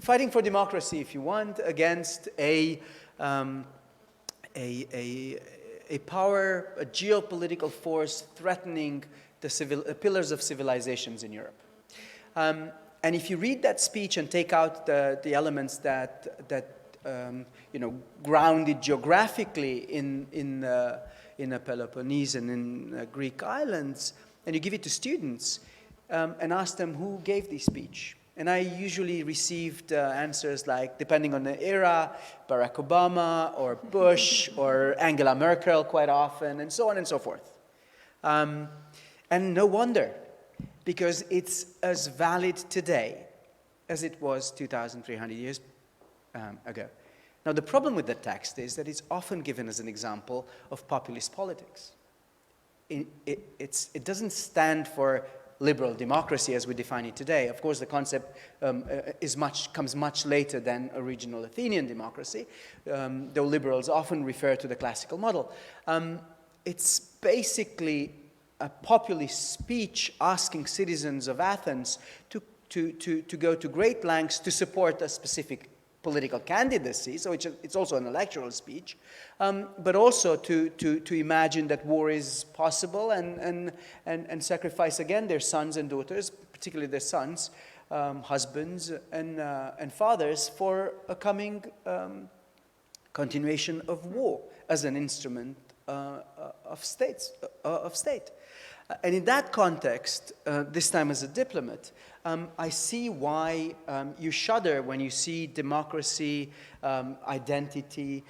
fighting for democracy, if you want, against a power, a geopolitical force threatening the pillars of civilizations in Europe. And if you read that speech and take out the elements that grounded geographically in the Peloponnese and in Greek islands, and you give it to students and ask them who gave this speech. And I usually received answers like, depending on the era, Barack Obama or Bush or Angela Merkel quite often, and so on and so forth. And no wonder, because it's as valid today as it was 2,300 years ago. Now, the problem with the text is that it's often given as an example of populist politics. It doesn't stand for liberal democracy as we define it today. Of course, the concept comes much later than original Athenian democracy, though liberals often refer to the classical model. It's basically a populist speech asking citizens of Athens to go to great lengths to support a specific political candidacy, so it's also an electoral speech, but also to imagine that war is possible and sacrifice again their sons and daughters, particularly their sons, husbands and fathers, for a coming continuation of war as an instrument of state. And in that context, this time as a diplomat, I see why you shudder when you see democracy, identity,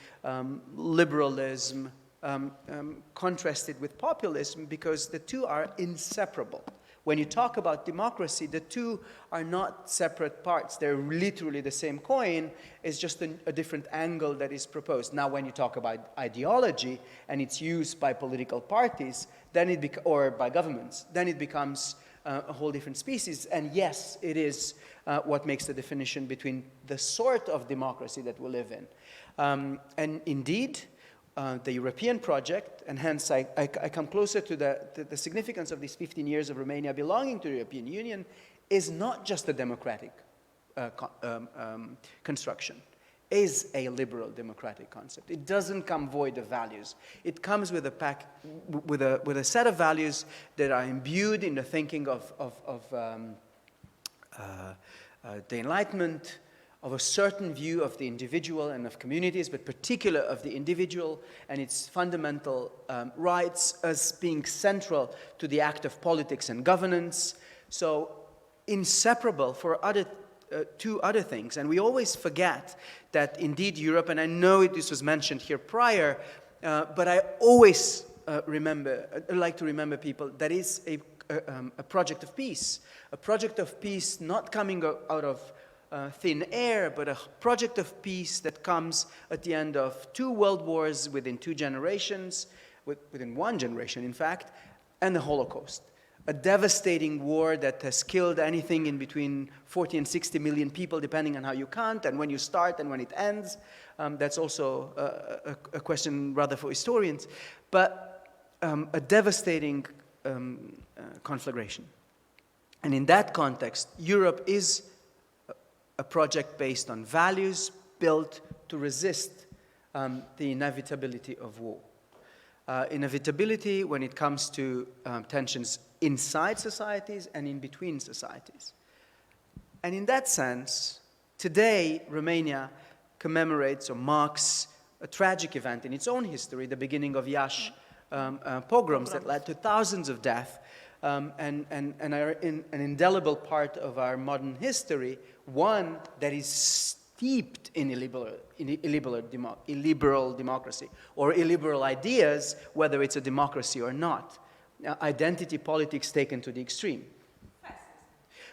liberalism contrasted with populism, because the two are inseparable. When you talk about democracy, the two are not separate parts. They're literally the same coin. It's just a different angle that is proposed. Now, when you talk about ideology and its use by political parties, then or by governments, then it becomes a whole different species. And yes, it is what makes the definition between the sort of democracy that we live in. And indeed, the European project, and hence I come closer to the significance of these 15 years of Romania belonging to the European Union, is not just a democratic construction, is a liberal democratic concept. It doesn't come void of values. It comes with a set of values that are imbued in the thinking of the Enlightenment, of a certain view of the individual and of communities, but particular of the individual and its fundamental rights as being central to the act of politics and governance. So inseparable for two other things. And we always forget that indeed Europe, and I know this was mentioned here prior, but I always like to remember people, that is a project of peace. A project of peace not coming out of thin air, but a project of peace that comes at the end of 2 world wars within 2 generations, within 1 generation, in fact, and the Holocaust. A devastating war that has killed anything in between 40 and 60 million people, depending on how you count, and when you start and when it ends. That's also a question rather for historians. But a devastating conflagration. And in that context, Europe is a project based on values built to resist the inevitability of war. Inevitability when it comes to tensions inside societies and in between societies. And in that sense, today, Romania commemorates or marks a tragic event in its own history, the beginning of Iași pogroms that led to thousands of deaths, and are an indelible part of our modern history, one that is steeped in illiberal democracy, or illiberal ideas, whether it's a democracy or not. Identity politics taken to the extreme.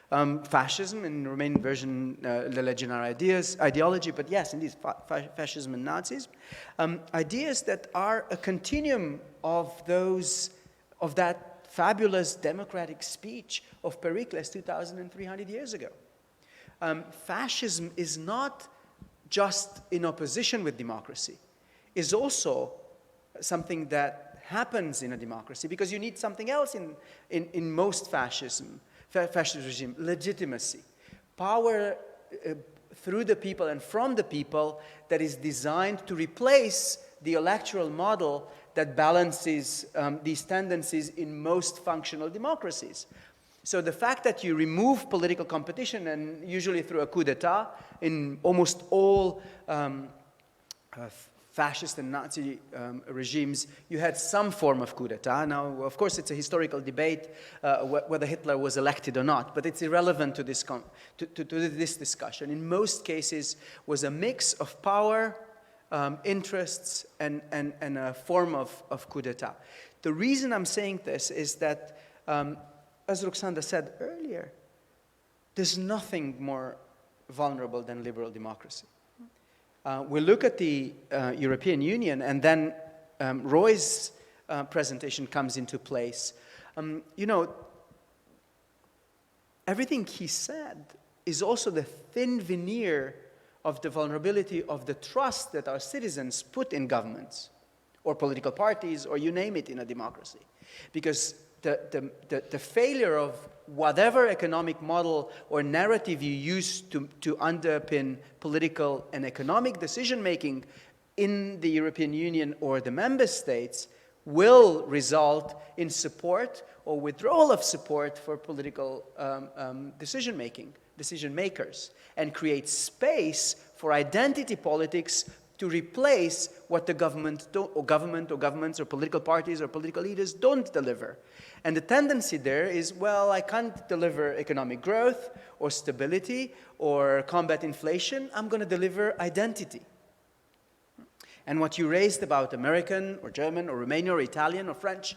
Fascism, in the Romanian version, the legionary ideology, but yes, indeed, fascism and Nazism. Ideas that are a continuum of that fabulous democratic speech of Pericles 2,300 years ago. Fascism is not just in opposition with democracy, is also something that happens in a democracy, because you need something else in most fascist regime, legitimacy. Power through the people and from the people that is designed to replace the electoral model that balances these tendencies in most functional democracies. So the fact that you remove political competition, and usually through a coup d'etat, in almost all fascist and Nazi regimes, you had some form of coup d'etat. Now, of course, it's a historical debate whether Hitler was elected or not, but it's irrelevant to this, this discussion. In most cases, was a mix of power, interests, and a form of coup d'etat. The reason I'm saying this is that, as Ruxandra said earlier, there's nothing more vulnerable than liberal democracy. We look at the European Union, and then Roy's presentation comes into place. You know, everything he said is also the thin veneer of the vulnerability of the trust that our citizens put in governments, or political parties, or you name it, in a democracy. Because the failure of whatever economic model or narrative you use to underpin political and economic decision-making in the European Union or the member states will result in support or withdrawal of support for political decision-makers, and create space for identity politics to replace what the governments or political parties or political leaders don't deliver. And the tendency there is, well, I can't deliver economic growth or stability or combat inflation. I'm going to deliver identity. And what you raised about American or German or Romanian or Italian or French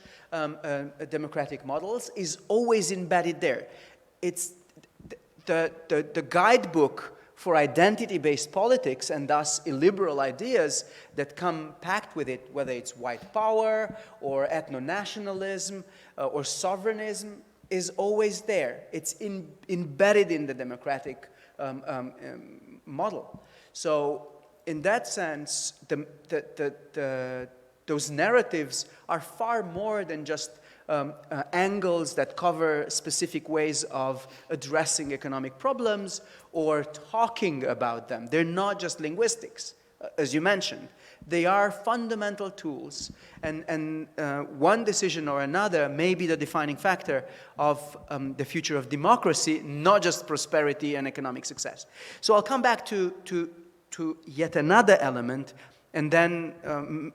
democratic models is always embedded there. It's the guidebook for identity-based politics, and thus illiberal ideas that come packed with it, whether it's white power or ethno-nationalism or sovereignism, is always there. It's embedded in the democratic model. So in that sense, those narratives are far more than just angles that cover specific ways of addressing economic problems or talking about them. They're not just linguistics, as you mentioned. They are fundamental tools, and one decision or another may be the defining factor of the future of democracy, not just prosperity and economic success. So I'll come back to yet another element, and then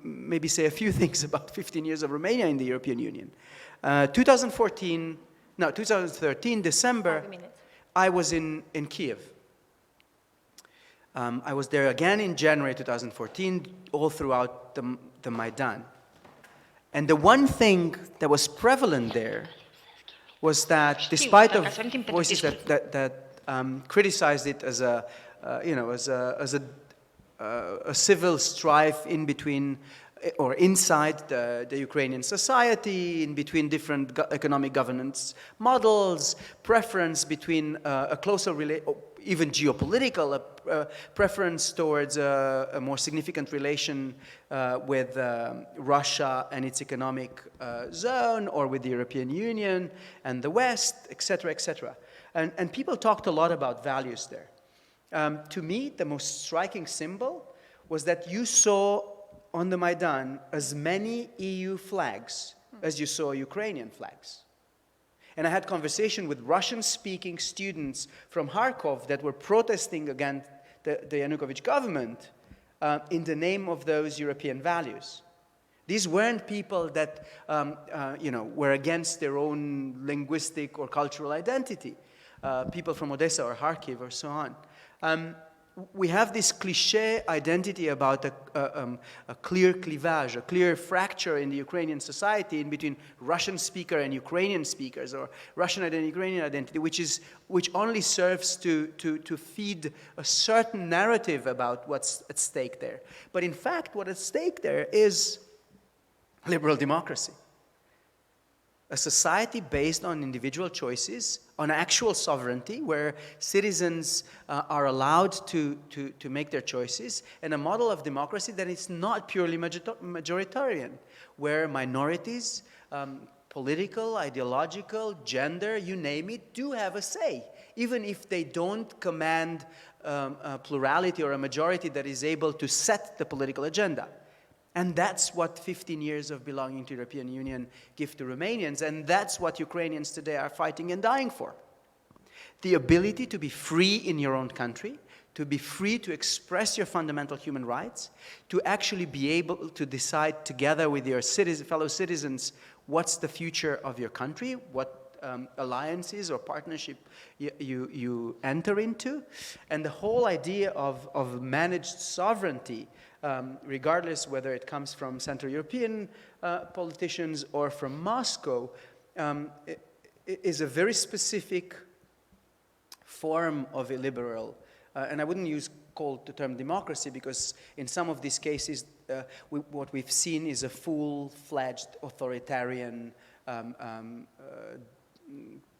maybe say a few things about 15 years of Romania in the European Union. 2013, December, I was in Kiev I was there again in January 2014, all throughout the Maidan. And the one thing that was prevalent there was that, despite of voices that criticized it as a civil strife in between or inside the Ukrainian society, in between different economic governance models, preference between a closer even geopolitical preference towards a more significant relation with Russia and its economic zone, or with the European Union and the West, etc., etc. And people talked a lot about values there. To me, the most striking symbol was that you saw on the Maidan as many EU flags as you saw Ukrainian flags. And I had conversation with Russian-speaking students from Kharkov that were protesting against the Yanukovych government in the name of those European values. These weren't people that were against their own linguistic or cultural identity. People from Odessa or Kharkiv or so on. We have this cliché identity about a clear cleavage, a clear fracture in the Ukrainian society in between Russian speaker and Ukrainian speakers, or Russian identity, Ukrainian identity, which only serves to feed a certain narrative about what's at stake there. But in fact, what's at stake there is liberal democracy. A society based on individual choices, on actual sovereignty, where citizens are allowed to make their choices, and a model of democracy that is not purely majoritarian, where minorities, political, ideological, gender, you name it, do have a say, even if they don't command a plurality or a majority that is able to set the political agenda. And that's what 15 years of belonging to the European Union give to Romanians, and that's what Ukrainians today are fighting and dying for. The ability to be free in your own country, to be free to express your fundamental human rights, to actually be able to decide together with your fellow citizens what's the future of your country, what alliances or partnership you enter into, and the whole idea of managed sovereignty, regardless whether it comes from Central European politicians or from Moscow, is a very specific form of illiberal. And I wouldn't call the term democracy, because in some of these cases, what we've seen is a full-fledged authoritarian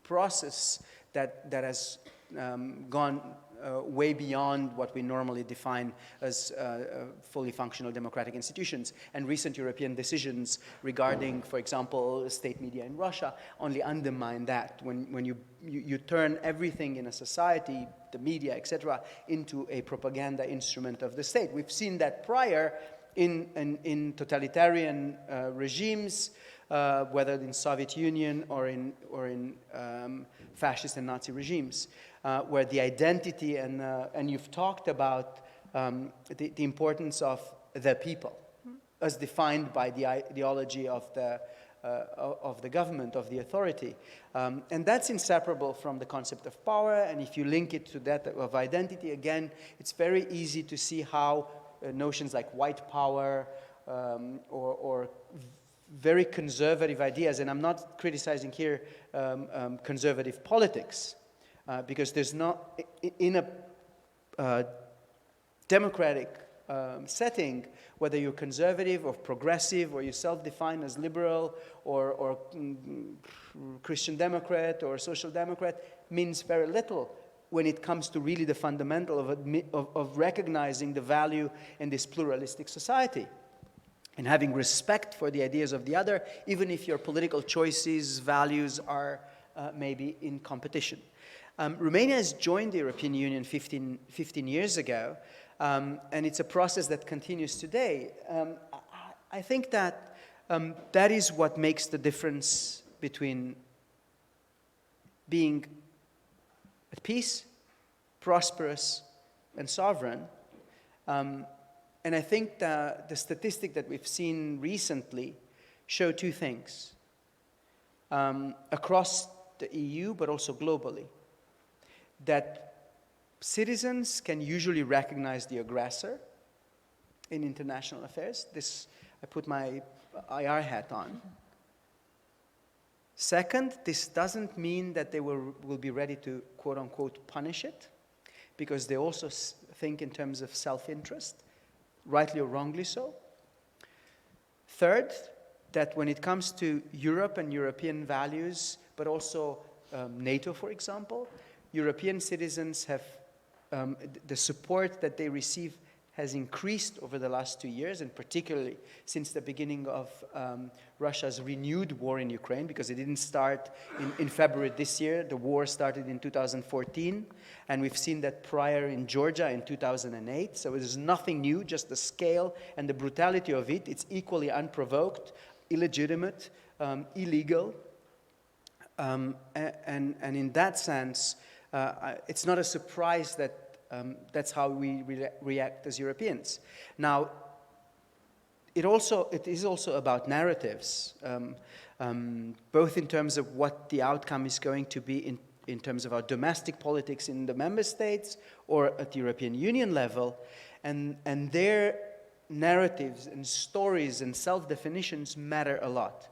process that has gone way beyond what we normally define as fully functional democratic institutions. And recent European decisions regarding, for example, state media in Russia only undermine that. When you turn everything in a society, the media, etc., into a propaganda instrument of the state. We've seen that prior in totalitarian regimes, whether in Soviet Union or in fascist and Nazi regimes, where the identity and you've talked about the importance of the people as defined by the ideology of the government, of the authority. And that's inseparable from the concept of power, and if you link it to that of identity, again, it's very easy to see how notions like white power or very conservative ideas, and I'm not criticizing here conservative politics, because there's not, in a democratic setting, whether you're conservative or progressive, or you self-define as liberal or Christian Democrat or social democrat, means very little when it comes to really the fundamental of recognizing the value in this pluralistic society and having respect for the ideas of the other, even if your political choices, values are maybe in competition. Romania has joined the European Union 15 years ago, and it's a process that continues today. I think that that is what makes the difference between being at peace, prosperous, and sovereign. And I think that the statistic that we've seen recently show two things across the EU, but also globally, that citizens can usually recognize the aggressor in international affairs. This, I put my IR hat on. Second, this doesn't mean that they will be ready to, quote unquote, punish it, because they also think in terms of self-interest, rightly or wrongly so. Third, that when it comes to Europe and European values, but also NATO, for example, European citizens have, the support that they receive has increased over the last 2 years, and particularly since the beginning of Russia's renewed war in Ukraine, because it didn't start in February this year. The war started in 2014, and we've seen that prior in Georgia in 2008. So it is nothing new, just the scale and the brutality of it. It's equally unprovoked, illegitimate, illegal, and in that sense, it's not a surprise that that's how we react as Europeans. Now, it is also about narratives, both in terms of what the outcome is going to be in terms of our domestic politics in the member states or at the European Union level, and their narratives and stories and self-definitions matter a lot.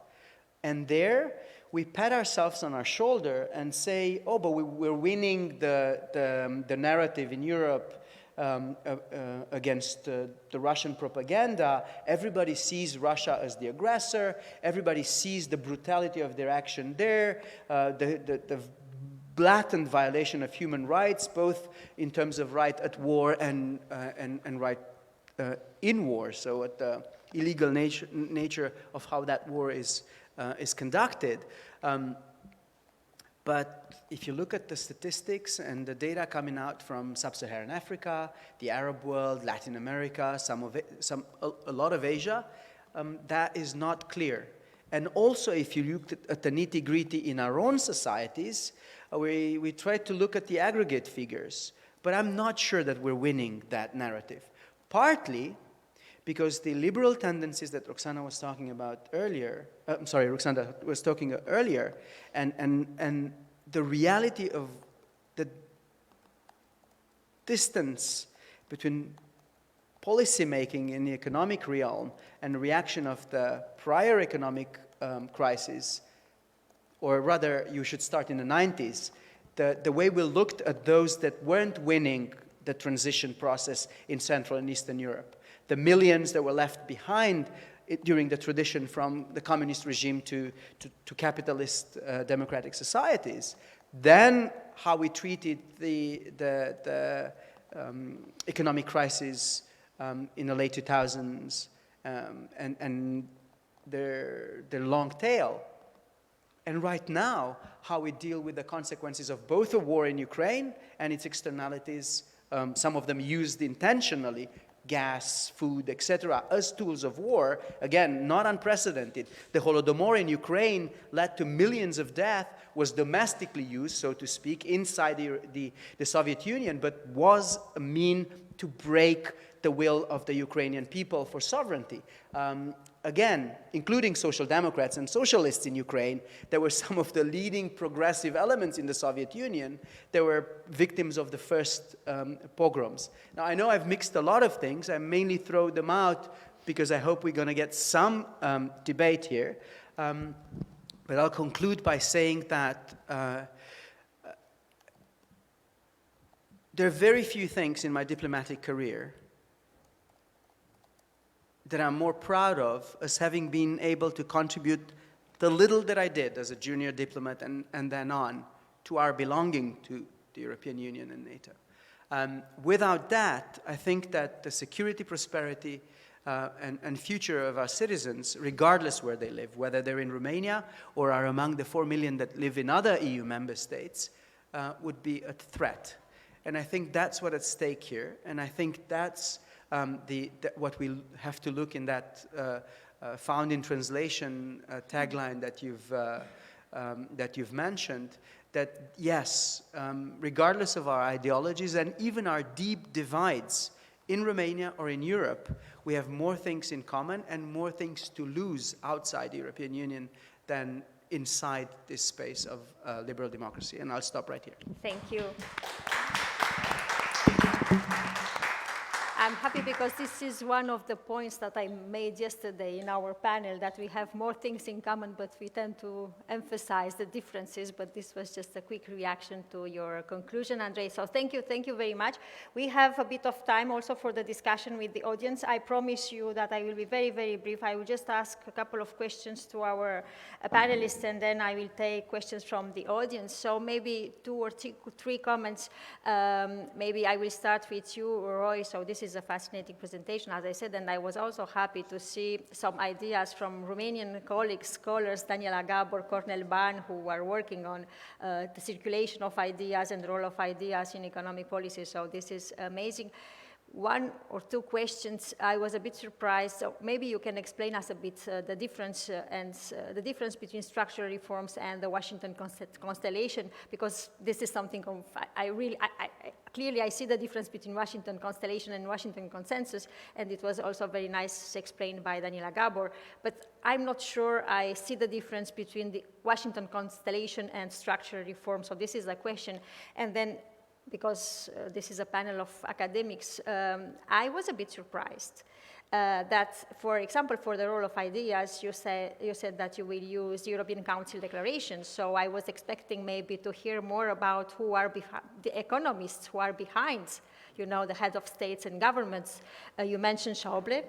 And there, we pat ourselves on our shoulder and say, oh, but we're winning the narrative in Europe against the Russian propaganda. Everybody sees Russia as the aggressor. Everybody sees the brutality of their action there, the blatant violation of human rights, both in terms of right at war and right in war, so at the illegal nature of how that war is conducted. But if you look at the statistics and the data coming out from sub-Saharan Africa, the Arab world, Latin America, a lot of Asia, that is not clear. And also, if you look at the nitty-gritty in our own societies, we try to look at the aggregate figures, but I'm not sure that we're winning that narrative. Partly because the liberal tendencies that Ruxandra was talking about earlier, Ruxandra was talking earlier, and the reality of the distance between policy making in the economic realm and reaction of the prior economic crisis, or rather you should start in the 90s, the way we looked at those that weren't winning the transition process in Central and Eastern Europe, the millions that were left behind during the transition from the communist regime to capitalist democratic societies, then how we treated the economic crisis in the late 2000s and their long tail. And right now, how we deal with the consequences of both a war in Ukraine and its externalities, some of them used intentionally, gas, food, etc., as tools of war, again, not unprecedented. The Holodomor in Ukraine led to millions of deaths, was domestically used, so to speak, inside the Soviet Union, but was a mean to break the will of the Ukrainian people for sovereignty. Again, including social democrats and socialists in Ukraine, there were some of the leading progressive elements in the Soviet Union that were victims of the first pogroms. Now, I know I've mixed a lot of things. I mainly throw them out because I hope we're going to get some debate here. But I'll conclude by saying that there are very few things in my diplomatic career that I'm more proud of as having been able to contribute the little that I did as a junior diplomat and then on to our belonging to the European Union and NATO. Without that, I think that the security, prosperity, and future of our citizens, regardless where they live, whether they're in Romania or are among the 4 million that live in other EU member states, would be a threat. And I think that's what's at stake here, and I think that's what we have to look in that found in translation tagline that you've mentioned, that yes, regardless of our ideologies and even our deep divides in Romania or in Europe, we have more things in common and more things to lose outside the European Union than inside this space of liberal democracy. And I'll stop right here. Thank you. I'm happy because this is one of the points that I made yesterday in our panel, that we have more things in common, but we tend to emphasize the differences. But this was just a quick reaction to your conclusion, Andrei. So thank you very much. We have a bit of time also for the discussion with the audience. I promise you that I will be very, very brief. I will just ask a couple of questions to our panelists, and then I will take questions from the audience. So maybe 2 or 3 comments. Maybe I will start with you, Roy. So this is a fascinating presentation, as I said, and I was also happy to see some ideas from Romanian colleagues, scholars, Daniela Gabor, Cornel Ban, who are working on the circulation of ideas and the role of ideas in economic policy. So this is amazing. 1 or 2 questions. I was a bit surprised. So maybe you can explain us a bit the difference the difference between structural reforms and the Washington constellation, because this is something clearly I see the difference between Washington constellation and Washington consensus, and it was also very nice explained by Daniela Gabor. But I'm not sure I see the difference between the Washington constellation and structural reform. So this is a question. And then, because this is a panel of academics, I was a bit surprised that, for example, for the role of ideas, you said that you will use the European Council declarations. So I was expecting maybe to hear more about who are the economists who are behind, you know, the head of states and governments. You mentioned Schäuble,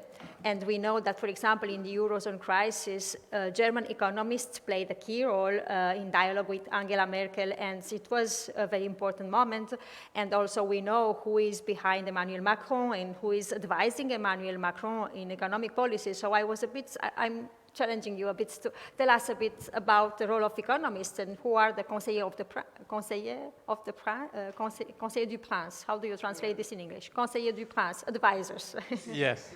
and we know that, for example, in the Eurozone crisis, German economists played a key role in dialogue with Angela Merkel, and it was a very important moment. And also we know who is behind Emmanuel Macron and who is advising Emmanuel Macron in economic policy. So I was I'm challenging you a bit to tell us a bit about the role of economists and who are the conseillers du prince. How do you translate this in English? Conseillers du prince, advisors. Yes.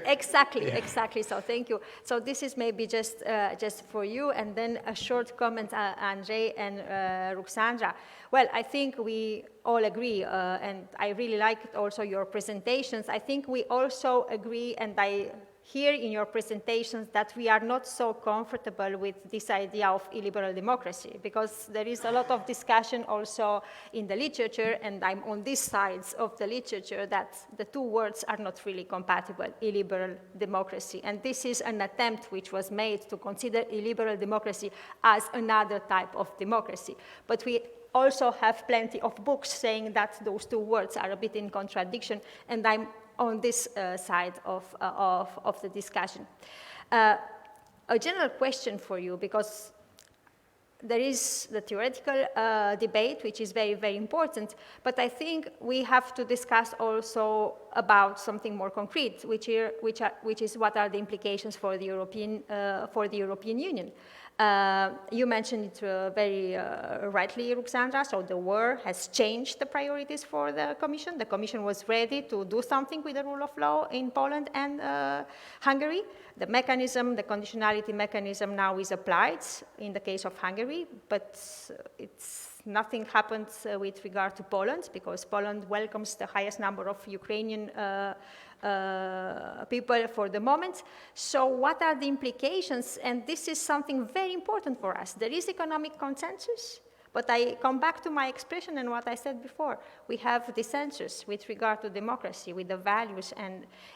Exactly. So thank you. So this is maybe just for you, and then a short comment, Andrei and Ruxandra. Well, I think we all agree, and I really liked also your presentations. I think we also agree, and I hear in your presentations that we are not so comfortable with this idea of illiberal democracy, because there is a lot of discussion also in the literature, and I'm on these sides of the literature, that the 2 words are not really compatible, illiberal democracy. And this is an attempt which was made to consider illiberal democracy as another type of democracy. But we also have plenty of books saying that those 2 words are a bit in contradiction, and I'm on this side of the discussion. A general question for you, because there is the theoretical debate, which is very, very important, but I think we have to discuss also about something more concrete, which is what are the implications for the European Union. You mentioned it very rightly, Ruxandra, so the war has changed the priorities for the Commission. The Commission was ready to do something with the rule of law in Poland and Hungary. The mechanism, the conditionality mechanism now is applied in the case of Hungary, but nothing happened with regard to Poland, because Poland welcomes the highest number of Ukrainian people for the moment. So what are the implications? And this is something very important for us. There is economic consensus, but I come back to my expression and what I said before. We have dissensus with regard to democracy, with the values.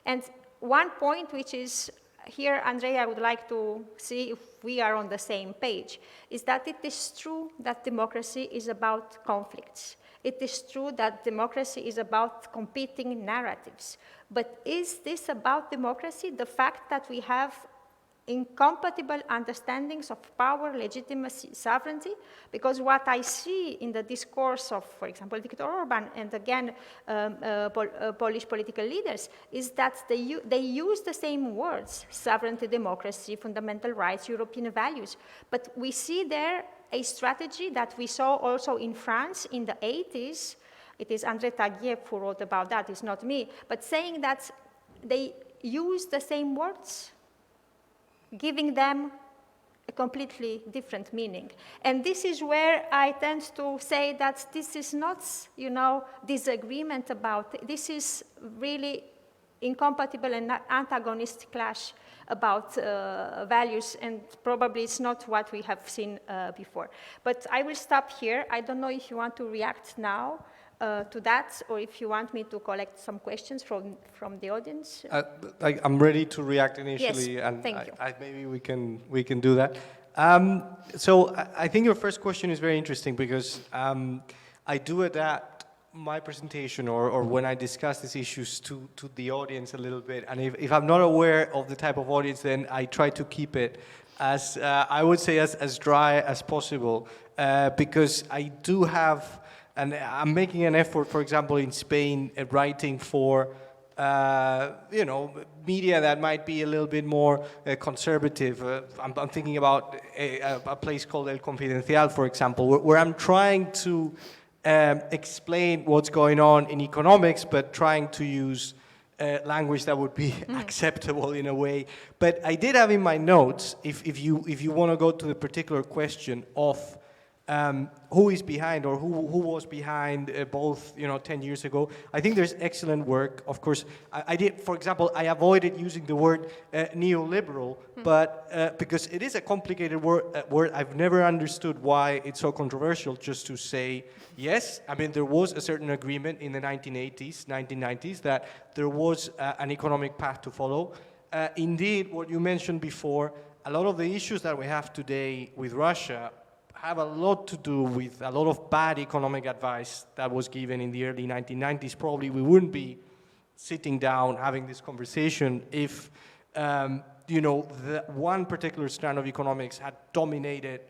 And one point which is here, Andrea, I would like to see if we are on the same page, is that it is true that democracy is about conflicts. It is true that democracy is about competing narratives. But is this about democracy, the fact that we have incompatible understandings of power, legitimacy, sovereignty? Because what I see in the discourse of, for example, Viktor Orban and again Polish political leaders is that they use the same words, sovereignty, democracy, fundamental rights, European values. But we see there a strategy that we saw also in France in the 80s. It is André Taguieff who wrote about that, it's not me, but saying that they use the same words, giving them a completely different meaning. And this is where I tend to say that this is not, disagreement about, this is really incompatible and antagonist clash about values, and probably it's not what we have seen before. But I will stop here. I don't know if you want to react now to that, or if you want me to collect some questions from the audience. I'm ready to react initially, yes, and thank you. maybe we can do that. So I think your first question is very interesting because I do adapt my presentation or when I discuss these issues to the audience a little bit, and if I'm not aware of the type of audience, then I try to keep it as I would say as dry as possible because I do have. And I'm making an effort, for example, in Spain, writing for, media that might be a little bit more conservative. I'm thinking about a place called El Confidencial, for example, where I'm trying to explain what's going on in economics, but trying to use language that would be acceptable in a way. But I did have in my notes, if you want to go to the particular question of who is behind or who was behind both 10 years ago. I think there's excellent work. Of course, I did, for example, I avoided using the word neoliberal, but because it is a complicated word, I've never understood why it's so controversial just to say yes. I mean, there was a certain agreement in the 1990s that there was an economic path to follow. Indeed, what you mentioned before, a lot of the issues that we have today with Russia have a lot to do with a lot of bad economic advice that was given in the early 1990s. Probably we wouldn't be sitting down having this conversation if, the one particular strand of economics had dominated.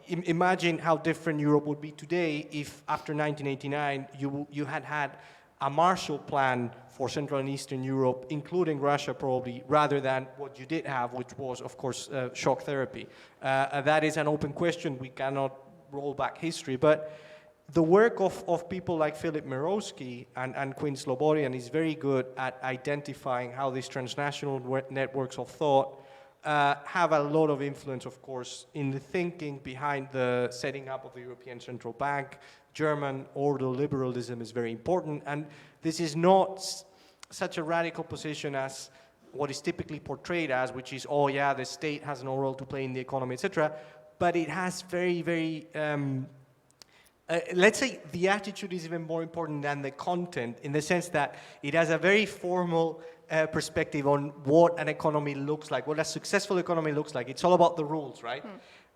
Imagine how different Europe would be today if after 1989 you had a Marshall Plan for Central and Eastern Europe, including Russia probably, rather than what you did have, which was, of course, shock therapy. That is an open question. We cannot roll back history. But the work of people like Philip Mirowski and Quinn Slobodian is very good at identifying how these transnational networks of thought have a lot of influence, of course, in the thinking behind the setting up of the European Central Bank. German ordoliberalism is very important, and this is not such a radical position as what is typically portrayed as, which is, oh yeah, the state has no role to play in the economy, etc. But it has very, very, let's say the attitude is even more important than the content, in the sense that it has a very formal perspective on what an economy looks like, what a successful economy looks like. It's all about the rules, right?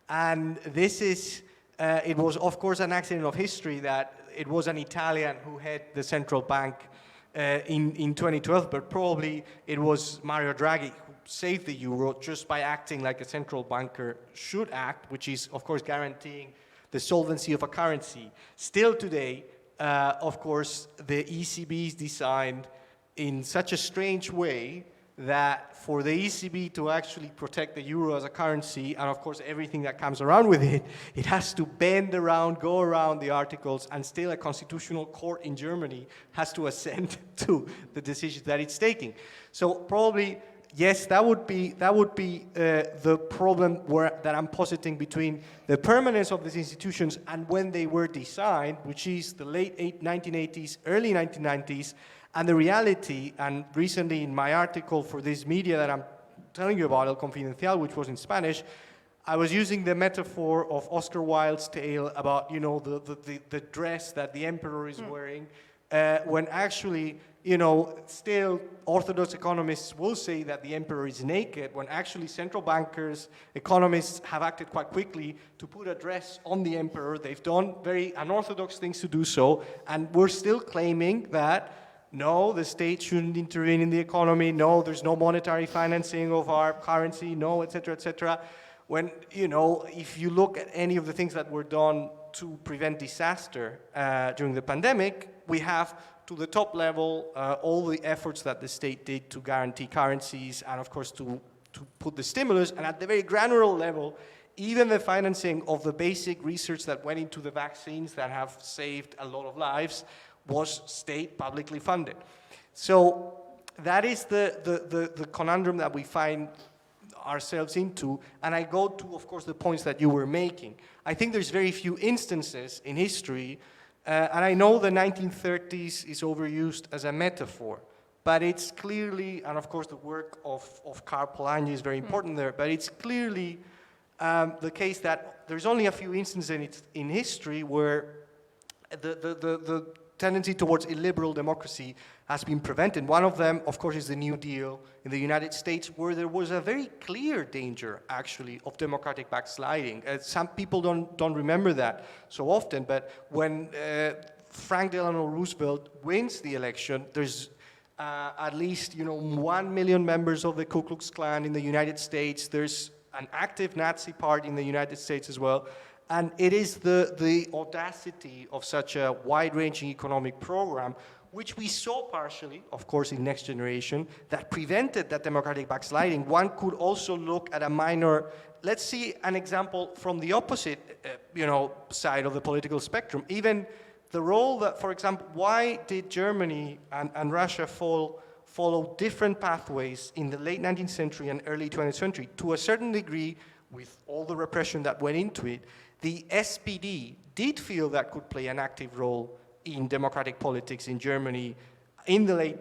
And this is, it was, of course, an accident of history that it was an Italian who had the central bank in 2012, but probably it was Mario Draghi who saved the euro just by acting like a central banker should act, which is, of course, guaranteeing the solvency of a currency. Still today, of course, the ECB is designed in such a strange way that for the ECB to actually protect the euro as a currency, and of course everything that comes around with it, it has to bend around, go around the articles, and still a constitutional court in Germany has to assent to the decisions that it's taking. So probably, yes, that would be the problem that I'm positing between the permanence of these institutions and when they were designed, which is the late 1980s, early 1990s, and the reality. And recently in my article for this media that I'm telling you about, El Confidencial, which was in Spanish, I was using the metaphor of Oscar Wilde's tale about, the dress that the emperor is wearing, when actually, still orthodox economists will say that the emperor is naked, when actually central bankers, economists have acted quite quickly to put a dress on the emperor. They've done very unorthodox things to do so, and we're still claiming that no, the state shouldn't intervene in the economy, no, there's no monetary financing of our currency, no, etc., etc. When, if you look at any of the things that were done to prevent disaster during the pandemic, we have to the top level all the efforts that the state did to guarantee currencies and, of course, to put the stimulus, and at the very granular level, even the financing of the basic research that went into the vaccines that have saved a lot of lives was state publicly funded. So that is the conundrum that we find ourselves into, and I go to, of course, the points that you were making. I think there's very few instances in history, and I know the 1930s is overused as a metaphor, but it's clearly, and of course the work of Karl Polanyi is very important there, but it's clearly the case that there's only a few instances in history where the tendency towards illiberal democracy has been prevented. One of them, of course, is the New Deal in the United States, where there was a very clear danger, actually, of democratic backsliding. Some people don't remember that so often, but when Frank Delano Roosevelt wins the election, there's at least 1 million members of the Ku Klux Klan in the United States. There's an active Nazi party in the United States as well. And it is the audacity of such a wide-ranging economic program, which we saw partially, of course, in Next Generation, that prevented that democratic backsliding. One could also look at a minor, let's see an example from the opposite, side of the political spectrum. Even the role that, for example, why did Germany and Russia follow different pathways in the late 19th century and early 20th century? To a certain degree, with all the repression that went into it, the SPD did feel that could play an active role in democratic politics in Germany in the late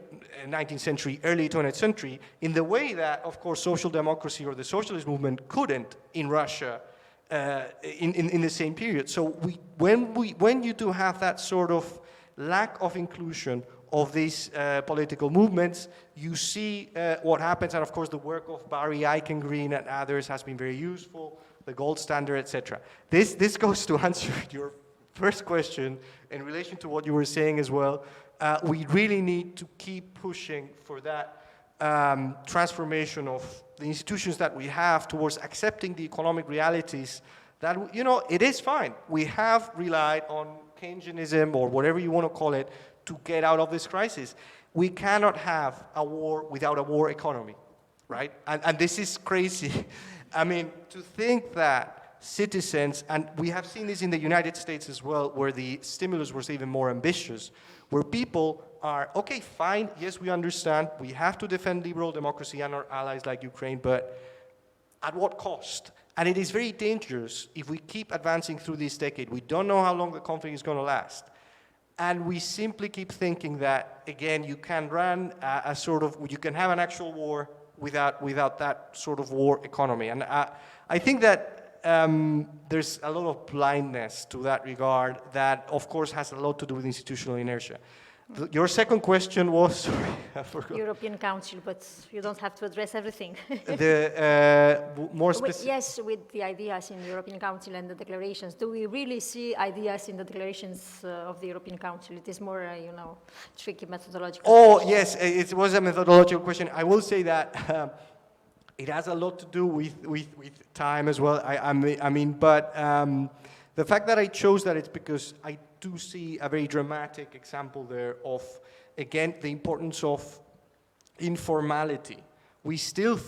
19th century, early 20th century, in the way that, of course, social democracy or the socialist movement couldn't in Russia in the same period. So when you do have that sort of lack of inclusion of these political movements, you see what happens, and of course the work of Barry Eichengreen and others has been very useful, the gold standard, etc. This goes to answer your first question in relation to what you were saying as well. We really need to keep pushing for that transformation of the institutions that we have towards accepting the economic realities that, it is fine. We have relied on Keynesianism or whatever you want to call it to get out of this crisis. We cannot have a war without a war economy, right? And this is crazy. I mean, to think that citizens, and we have seen this in the United States as well, where the stimulus was even more ambitious, where people are, okay, fine, yes, we understand, we have to defend liberal democracy and our allies like Ukraine, but at what cost? And it is very dangerous if we keep advancing through this decade. We don't know how long the conflict is going to last. And we simply keep thinking that, again, you can run you can have an actual war without that sort of war economy. And I think that there's a lot of blindness to that regard that, of course, has a lot to do with institutional inertia. Your second question was, sorry, I forgot. European Council, but you don't have to address everything. More specific. Yes, with the ideas in the European Council and the declarations. Do we really see ideas in the declarations of the European Council? It is more, tricky methodological. Oh, question. yes, it was a methodological question. I will say that it has a lot to do with time as well. But the fact that I chose that is because I do see a very dramatic example there of, again, the importance of informality. We still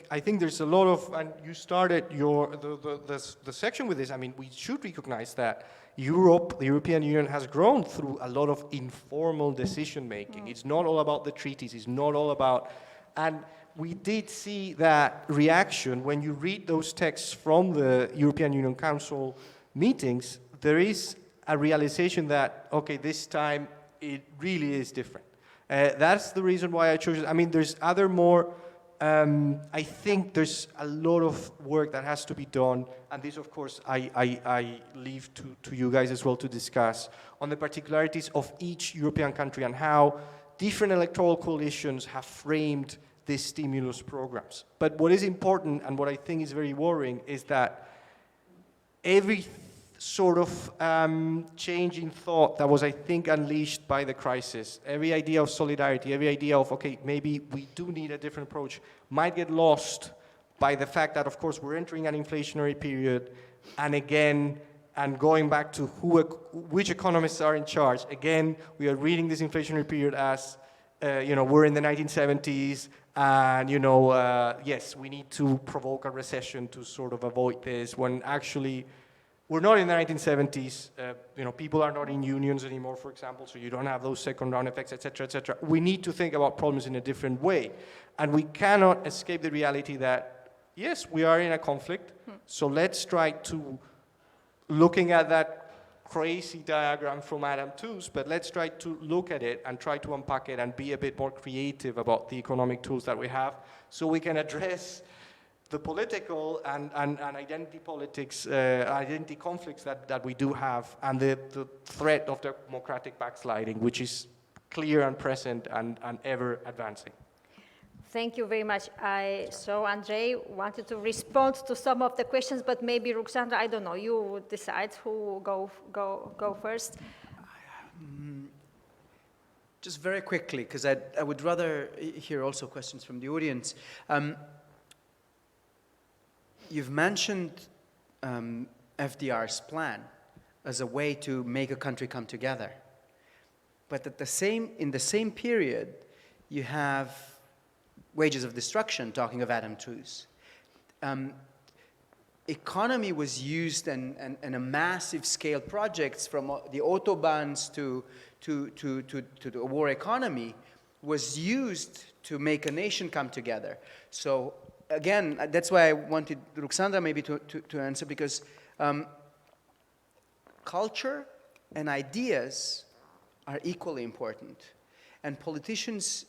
I think there's a lot of, and you started the section with this, we should recognize that Europe, the European Union, has grown through a lot of informal decision-making. It's not all about the treaties, it's not all about, and we did see that reaction when you read those texts from the European Union Council meetings. There is a realization that, okay, this time it really is different. That's the reason why I chose it. There's other more, I think there's a lot of work that has to be done, and this, of course, I leave to you guys as well to discuss, on the particularities of each European country and how different electoral coalitions have framed these stimulus programs. But what is important, and what I think is very worrying, is that every sort of change in thought that was, I think, unleashed by the crisis, every idea of solidarity, every idea of, okay, maybe we do need a different approach, might get lost by the fact that, of course, we're entering an inflationary period, and again, and going back to which economists are in charge, again, we are reading this inflationary period as, we're in the 1970s, and, yes, we need to provoke a recession to sort of avoid this, when actually we're not in the 1970s. People are not in unions anymore, for example, so you don't have those second-round effects, et cetera, et cetera. We need to think about problems in a different way. And we cannot escape the reality that, yes, we are in a conflict, so let's try to, looking at that crazy diagram from Adam Tooze, but let's try to look at it and try to unpack it and be a bit more creative about the economic tools that we have so we can address the political and identity politics, identity conflicts that we do have, and the threat of democratic backsliding, which is clear and present and ever advancing. Thank you very much. So Andrei wanted to respond to some of the questions, but maybe Ruxandra, I don't know, you decide who go first. Just very quickly, because I would rather hear also questions from the audience. You've mentioned FDR's plan as a way to make a country come together. But in the same period, you have wages of destruction, talking of Adam Tooze. Economy was used and a massive scale projects from the autobahns to the war economy was used to make a nation come together. So again, that's why I wanted Ruxandra maybe to answer, because culture and ideas are equally important. And politicians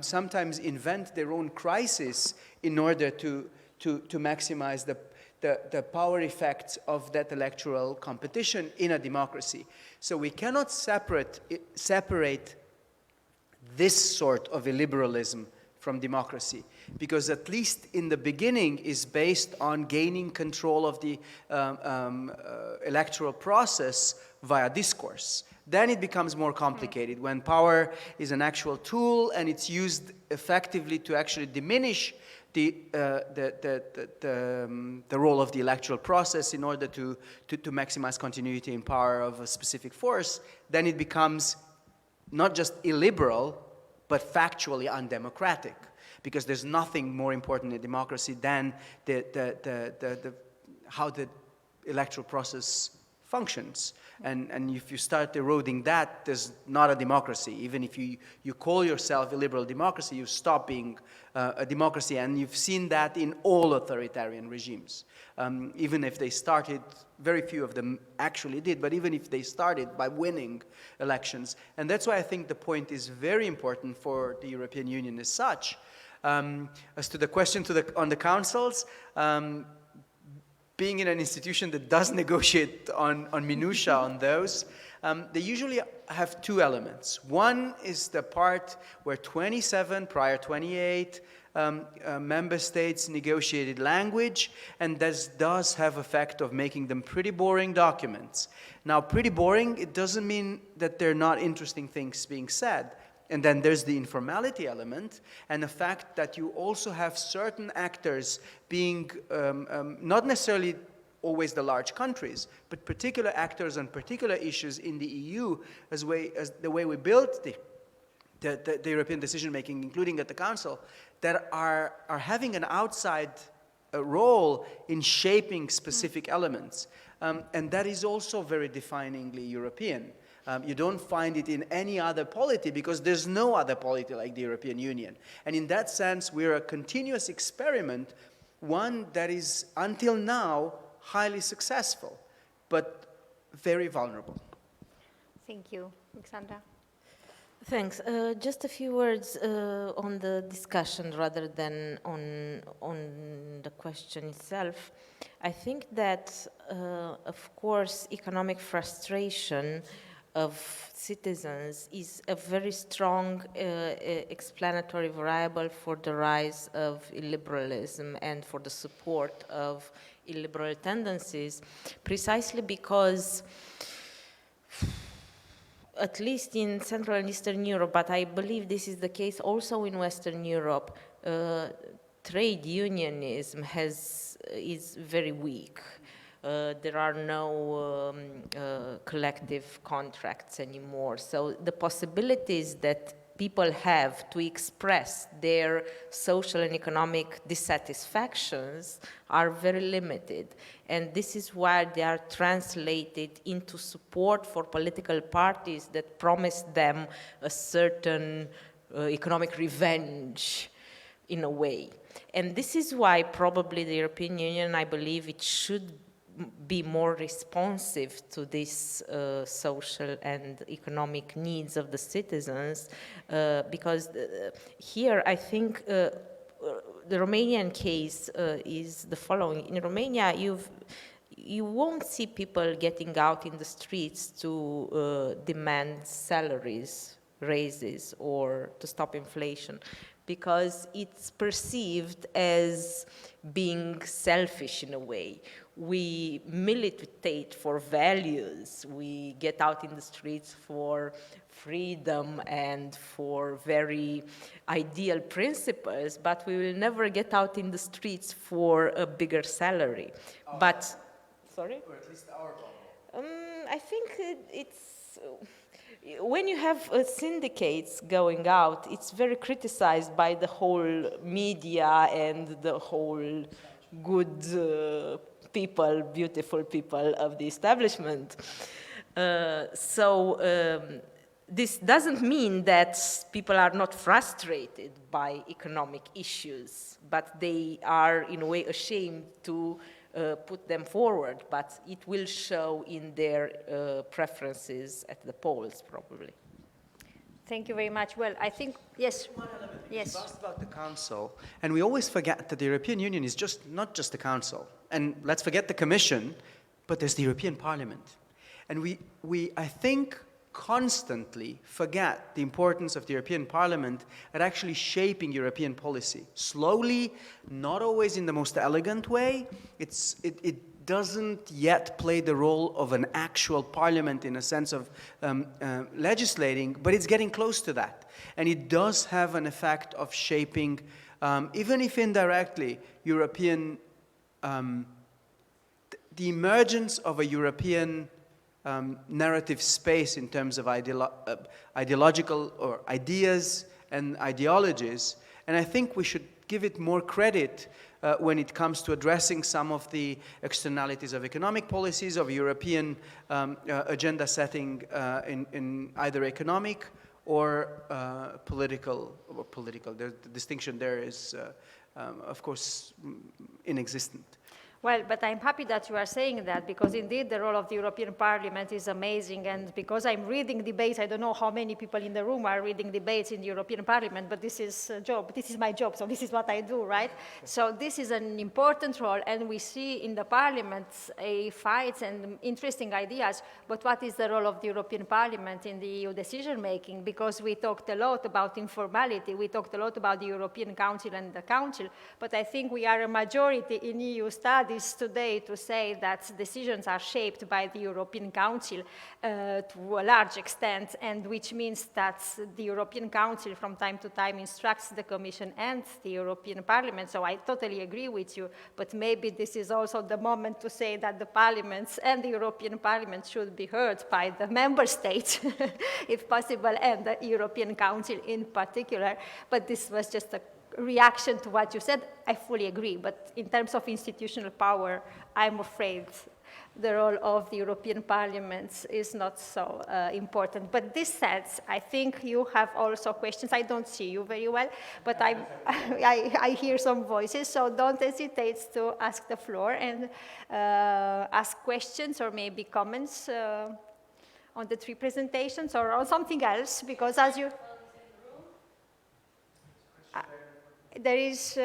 sometimes invent their own crisis in order to maximize the power effects of that electoral competition in a democracy. So we cannot separate this sort of illiberalism from democracy, because at least in the beginning is based on gaining control of the electoral process via discourse. Then it becomes more complicated when power is an actual tool and it's used effectively to actually diminish the role of the electoral process in order to maximize continuity in power of a specific force. Then it becomes not just illiberal, but factually undemocratic, because there's nothing more important in democracy than how the electoral process functions. And if you start eroding that, there's not a democracy. Even if you call yourself a liberal democracy, you stop being a democracy. And you've seen that in all authoritarian regimes. Even if they started, very few of them actually did, but even if they started by winning elections. And that's why I think the point is very important for the European Union as such. As to the question on the councils, being in an institution that does negotiate on minutiae on those, they usually have two elements. One is the part where 27, prior 28, member states negotiated language, and this does have effect of making them pretty boring documents. Now, pretty boring, it doesn't mean that there are not interesting things being said. And then there's the informality element, and the fact that you also have certain actors being not necessarily always the large countries, but particular actors on particular issues in the EU, as the way we built the European decision-making, including at the Council, that are having an outside role in shaping specific elements. And that is also very definingly European. You don't find it in any other polity, because there's no other polity like the European Union. And in that sense, we're a continuous experiment, one that is, until now, highly successful, but very vulnerable. Thank you. Ruxandra? Thanks. Just a few words on the discussion rather than on the question itself. I think that, of course, economic frustration of citizens is a very strong explanatory variable for the rise of illiberalism and for the support of illiberal tendencies, precisely because, at least in Central and Eastern Europe, but I believe this is the case also in Western Europe, trade unionism is very weak. There are no collective contracts anymore. So the possibilities that people have to express their social and economic dissatisfactions are very limited. And this is why they are translated into support for political parties that promise them a certain economic revenge in a way. And this is why probably the European Union, I believe it should be more responsive to these social and economic needs of the citizens, because here I think the the Romanian case is the following. In Romania, you won't see people getting out in the streets to demand salaries, raises, or to stop inflation, because it's perceived as being selfish in a way. We militate for values. We get out in the streets for freedom and for very ideal principles, but we will never get out in the streets for a bigger salary. But, sorry? Or at least our problem. I think it's, when you have syndicates going out, it's very criticized by the whole media and the whole good people, beautiful people of the establishment. This doesn't mean that people are not frustrated by economic issues, but they are in a way ashamed to put them forward, but it will show in their preferences at the polls, probably. Thank you very much. Well, I think, yes. Yes. You asked about the Council, and we always forget that the European Union is not just the Council. And let's forget the Commission, but there's the European Parliament. And we I think, constantly forget the importance of the European Parliament at actually shaping European policy. Slowly, not always in the most elegant way. It doesn't yet play the role of an actual parliament in a sense of legislating, but it's getting close to that. And it does have an effect of shaping, even if indirectly, European, the emergence of a European narrative space in terms of ideological or ideas and ideologies. And I think we should give it more credit when it comes to addressing some of the externalities of economic policies, of European agenda setting in either economic or political. The distinction there is, of course, inexistent. Well, but I'm happy that you are saying that, because indeed the role of the European Parliament is amazing, and because I'm reading debates, I don't know how many people in the room are reading debates in the European Parliament, but this is a job, this is my job, so this is what I do, right? So this is an important role, and we see in the Parliament a fights and interesting ideas, but what is the role of the European Parliament in the EU decision-making? Because we talked a lot about informality, we talked a lot about the European Council and the Council, but I think we are a majority in EU studies today to say that decisions are shaped by the European Council to a large extent, and which means that the European Council from time to time instructs the Commission and the European Parliament. So I totally agree with you, but maybe this is also the moment to say that the parliaments and the European Parliament should be heard by the member states, if possible, and the European Council in particular. But this was just a reaction to what you said. I fully agree, but in terms of institutional power, I'm afraid the role of the European Parliament is not so important. But this said, I think you have also questions. I don't see you very well, but I hear some voices, so don't hesitate to ask the floor and ask questions or maybe comments on the three presentations or on something else, because as you... There is,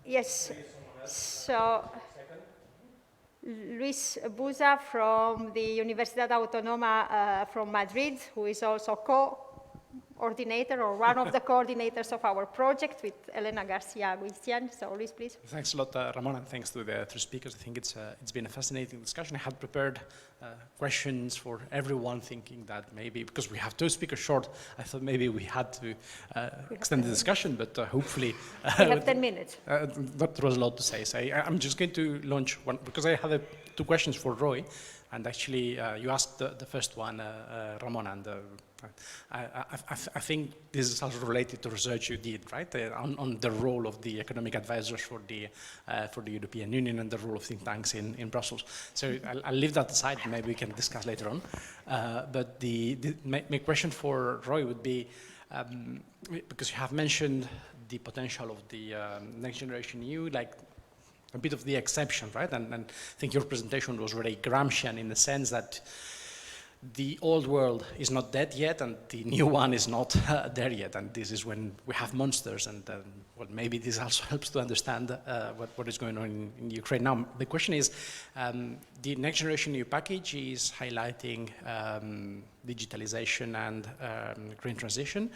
yes, so Luis Buza from the Universidad Autónoma from Madrid, who is also coordinator or one of the coordinators of our project with Elena Garcia-Guistian. So Luis, please. Thanks a lot, Ramona, and thanks to the three speakers. I think it's been a fascinating discussion. I had prepared questions for everyone, thinking that maybe, because we have two speakers short, I thought maybe we had to extend the discussion, but hopefully... we have 10 minutes. That was a lot to say. So I'm just going to launch one, because I have two questions for Roy, and actually you asked the first one, Ramona, and I think this is also related to research you did, right, on the role of the economic advisors for the European Union and the role of think tanks in Brussels. So I'll leave that aside, and maybe we can discuss later on. But my question for Roy would be, because you have mentioned the potential of the next generation EU, like a bit of the exception, right? And I think your presentation was very Gramscian in the sense that the old world is not dead yet, and the new one is not there yet, and this is when we have monsters, and well, maybe this also helps to understand what is going on in Ukraine. Now, the question is, the Next Generation EU package is highlighting digitalization and green transition,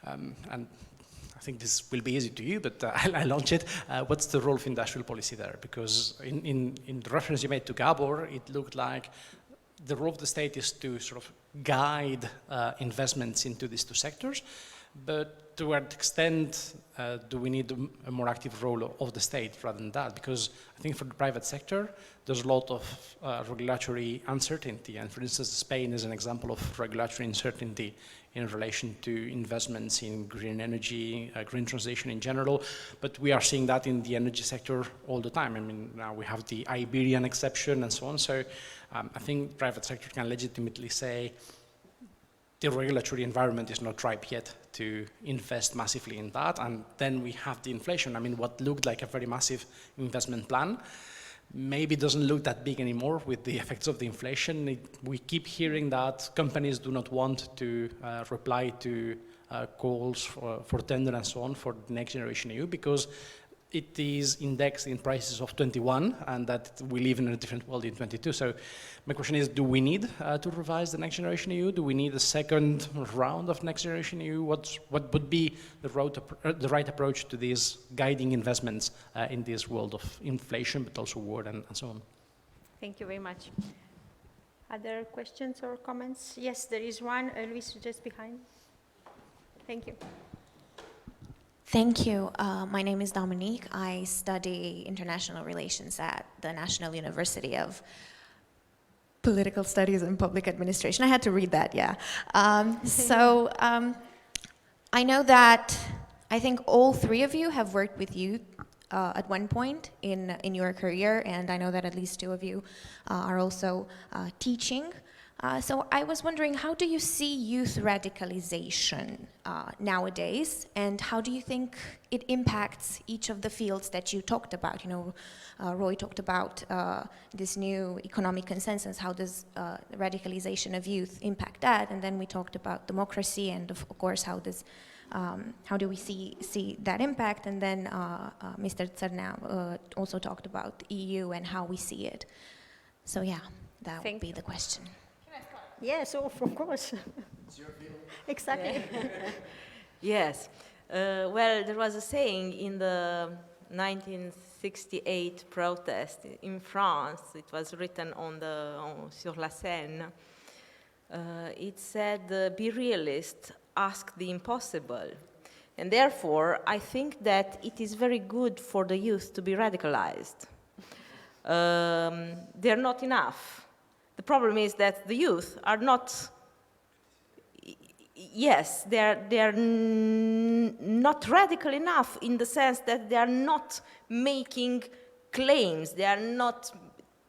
and I think this will be easy to you, but I'll launch it. What's the role of industrial policy there? Because in the reference you made to Gabor, it looked like the role of the state is to sort of guide investments into these two sectors, but to what extent do we need a more active role of the state rather than that? Because I think for the private sector, there's a lot of regulatory uncertainty, and for instance, Spain is an example of regulatory uncertainty in relation to investments in green energy, green transition in general, but we are seeing that in the energy sector all the time. I mean, now we have the Iberian exception and so on, so I think private sector can legitimately say the regulatory environment is not ripe yet to invest massively in that, and then we have the inflation. I mean, what looked like a very massive investment plan maybe doesn't look that big anymore with the effects of the inflation. We keep hearing that companies do not want to reply to calls for tender and so on for the Next Generation EU because it is indexed in prices of 21, and that we live in a different world in 22. So my question is, do we need to revise the Next Generation EU? Do we need a second round of Next Generation EU? What would be the right approach to these guiding investments in this world of inflation, but also war and so on? Thank you very much. Other questions or comments? Yes, there is one. Luis, just behind. Thank you. Thank you. My name is Dominique. I study international relations at the National University of Political Studies and Public Administration. I had to read that, yeah. I know that I think all three of you have worked with youth at one point in your career, and I know that at least two of you are also teaching. So I was wondering, how do you see youth radicalization nowadays, and how do you think it impacts each of the fields that you talked about? You know, Roy talked about this new economic consensus. How does radicalization of youth impact that? And then we talked about democracy, and of course, how do we see that impact? And then Mr. Tsarnau also talked about the EU and how we see it. So yeah, that would be the question. Yes, of course. It's your field. Exactly. Yes. Well, there was a saying in the 1968 protest in France. It was written sur la Seine. It said, "Be realist, ask the impossible." And therefore, I think that it is very good for the youth to be radicalized. They're not enough. The problem is that the youth are not, yes, they're not radical enough in the sense that they are not making claims, they are not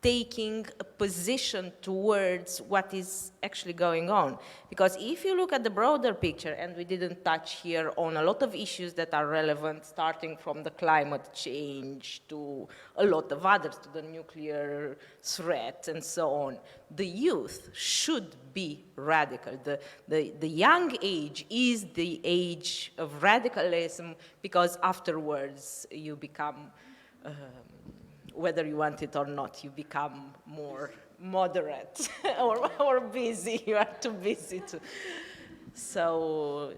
taking a position towards what is actually going on. Because if you look at the broader picture, and we didn't touch here on a lot of issues that are relevant, starting from the climate change to a lot of others, to the nuclear threat and so on, the youth should be radical. The young age is the age of radicalism, because afterwards you become whether you want it or not, you become more moderate or busy. You are too busy to. So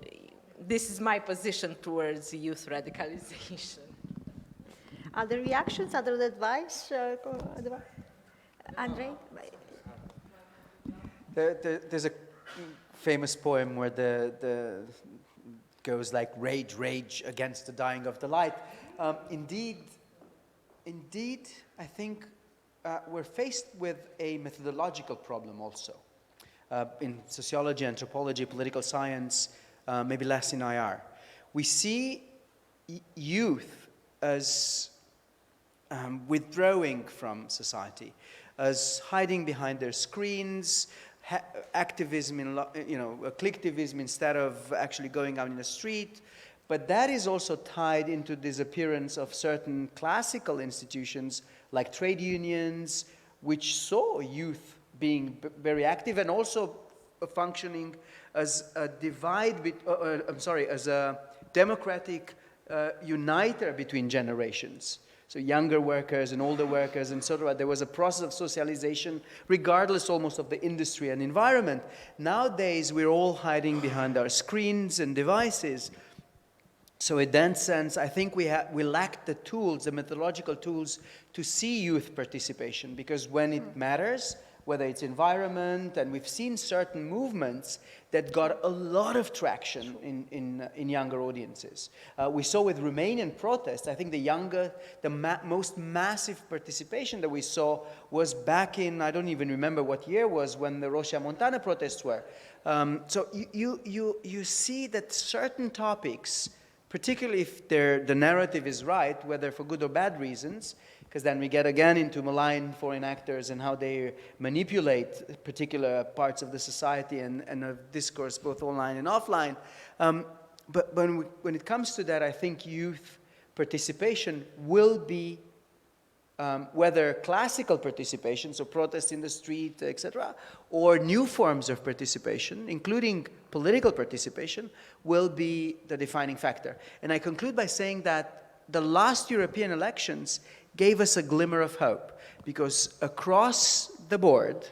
this is my position towards youth radicalization. Other reactions, other advice? Andrei? There's a famous poem where the goes like, rage, rage against the dying of the light. Indeed, I think we're faced with a methodological problem also. In sociology, anthropology, political science, maybe less in IR. We see youth as withdrawing from society, as hiding behind their screens, activism, collectivism instead of actually going out in the street. But that is also tied into the disappearance of certain classical institutions like trade unions, which saw youth being very active and also functioning as a as a democratic uniter between generations. So younger workers and older workers and so on. There was a process of socialization regardless almost of the industry and environment. Nowadays, we're all hiding behind our screens and devices. So in that sense, I think we lack the tools, the methodological tools to see youth participation, because when it matters, whether it's environment, and we've seen certain movements that got a lot of traction in younger audiences. We saw with Romanian protests, I think the most massive participation that we saw was back in, I don't even remember what year was, when the Roșia Montană protests were. So you see that certain topics, particularly if the narrative is right, whether for good or bad reasons, because then we get again into malign foreign actors and how they manipulate particular parts of the society and of discourse, both online and offline. But when it comes to that, I think youth participation will be, whether classical participation, so protests in the street, etc., or new forms of participation, including political participation, will be the defining factor. And I conclude by saying that the last European elections gave us a glimmer of hope, because across the board,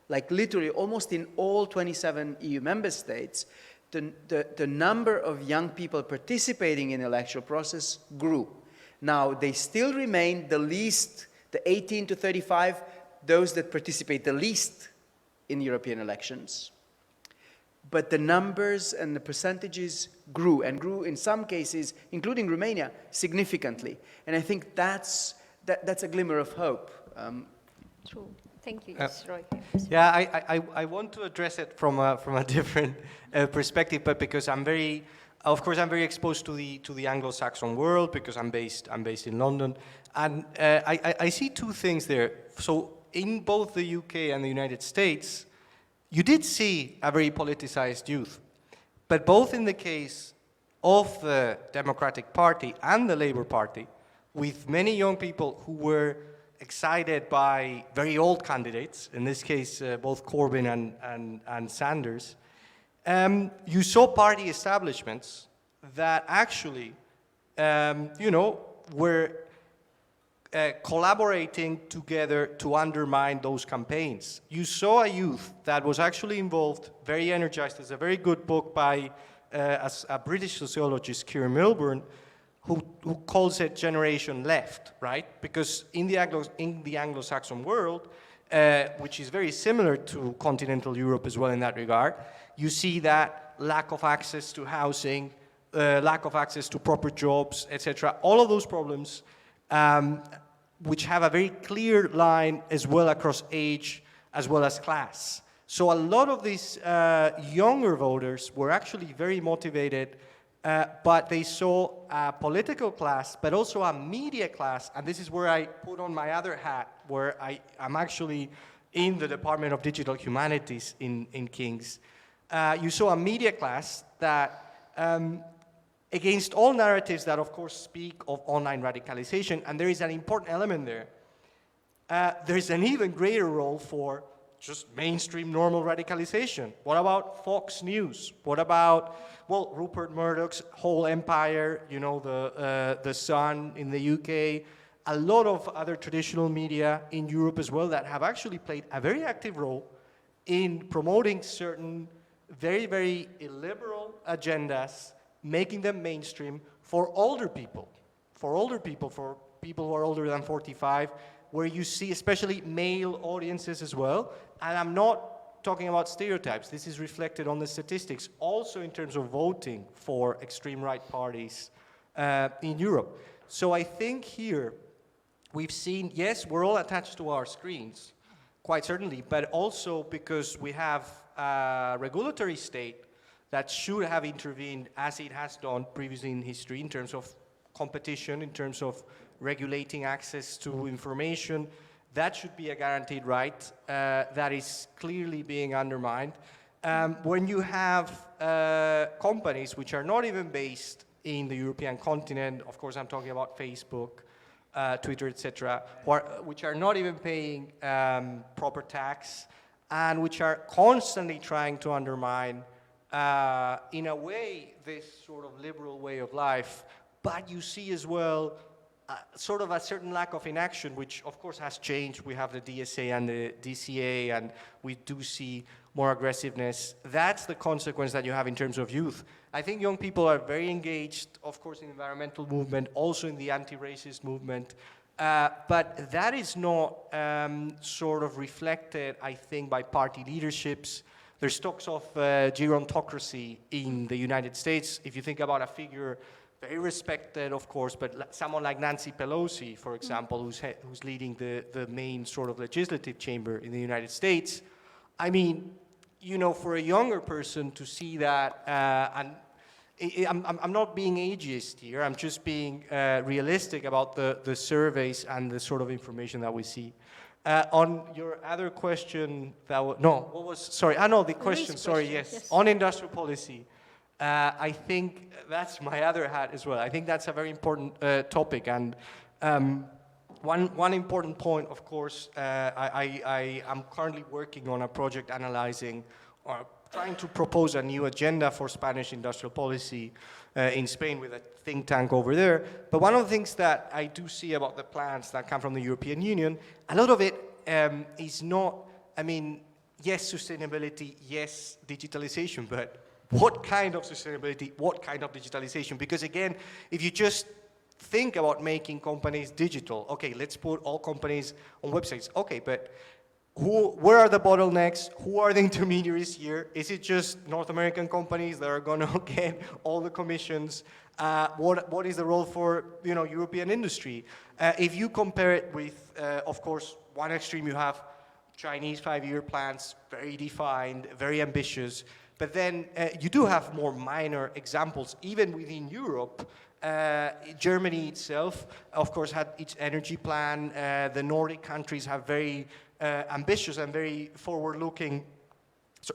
like literally almost in all 27 EU member states, the number of young people participating in the electoral process grew. Now, they still remain the least, the 18 to 35, those that participate the least in European elections. But the numbers and the percentages grew, and grew in some cases, including Romania, significantly. And I think that's a glimmer of hope. True. Thank you. Yes, Roy. Yeah, I want to address it from a different perspective, but because I'm very exposed to the Anglo-Saxon world, because I'm based in London, and I see two things there. So in both the UK and the United States, you did see a very politicized youth, but both in the case of the Democratic Party and the Labour Party, with many young people who were excited by very old candidates, in this case both Corbyn and Sanders, you saw party establishments that actually, were collaborating together to undermine those campaigns. You saw a youth that was actually involved, very energized. There's a very good book by a British sociologist, Kieran Milburn, who calls it Generation Left, right? Because in the Anglo-Saxon world, which is very similar to continental Europe as well in that regard, you see that lack of access to housing, lack of access to proper jobs, etc. All of those problems, which have a very clear line as well across age as well as class. So a lot of these younger voters were actually very motivated, but they saw a political class, but also a media class, and this is where I put on my other hat, where I'm actually in the Department of Digital Humanities in King's. You saw a media class that, against all narratives that of course speak of online radicalization, and there is an important element there, there's an even greater role for just mainstream normal radicalization. What about Fox News? What about, well, Rupert Murdoch's whole empire, the Sun in the UK, a lot of other traditional media in Europe as well that have actually played a very active role in promoting certain very, very illiberal agendas, making them mainstream for older people, for people who are older than 45, where you see especially male audiences as well. And I'm not talking about stereotypes. This is reflected on the statistics, also in terms of voting for extreme right parties in Europe. So I think here we've seen, yes, we're all attached to our screens, quite certainly, but also because we have a regulatory state that should have intervened as it has done previously in history in terms of competition, in terms of regulating access to information. That should be a guaranteed right that is clearly being undermined. When you have companies which are not even based in the European continent, of course I'm talking about Facebook, Twitter, etc., which are not even paying proper tax, and which are constantly trying to undermine, in a way, this sort of liberal way of life. But you see as well sort of a certain lack of inaction, which of course has changed. We have the DSA and the DCA, and we do see more aggressiveness. That's the consequence that you have in terms of youth. I think young people are very engaged, of course, in the environmental movement, also in the anti-racist movement, but that is not sort of reflected, I think, by party leaderships. There's talks of gerontocracy in the United States. If you think about a figure very respected, of course, but someone like Nancy Pelosi, for example, who's leading the main sort of legislative chamber in the United States, I mean, you know, for a younger person to see that, and I'm not being ageist here, I'm just being realistic about the surveys and the sort of information that we see. On your other question, the question, sorry, yes, on industrial policy. I think that's my other hat as well. I think that's a very important topic, and one important point, of course, I am currently working on a project analyzing or trying to propose a new agenda for Spanish industrial policy in Spain with a think tank over there. But one of the things that I do see about the plans that come from the European Union, a lot of it is not, I mean, yes, sustainability, yes, digitalization, but what kind of sustainability, what kind of digitalization? Because again, if you just think about making companies digital, okay, let's put all companies on websites. Okay, but where are the bottlenecks? Who are the intermediaries here? Is it just North American companies that are going to get all the commissions? What is the role for, you know, European industry? If you compare it with, of course, one extreme, you have Chinese 5-year plans, very defined, very ambitious. But then you do have more minor examples, even within Europe. Germany itself, of course, had its energy plan. The Nordic countries have very ambitious and very forward-looking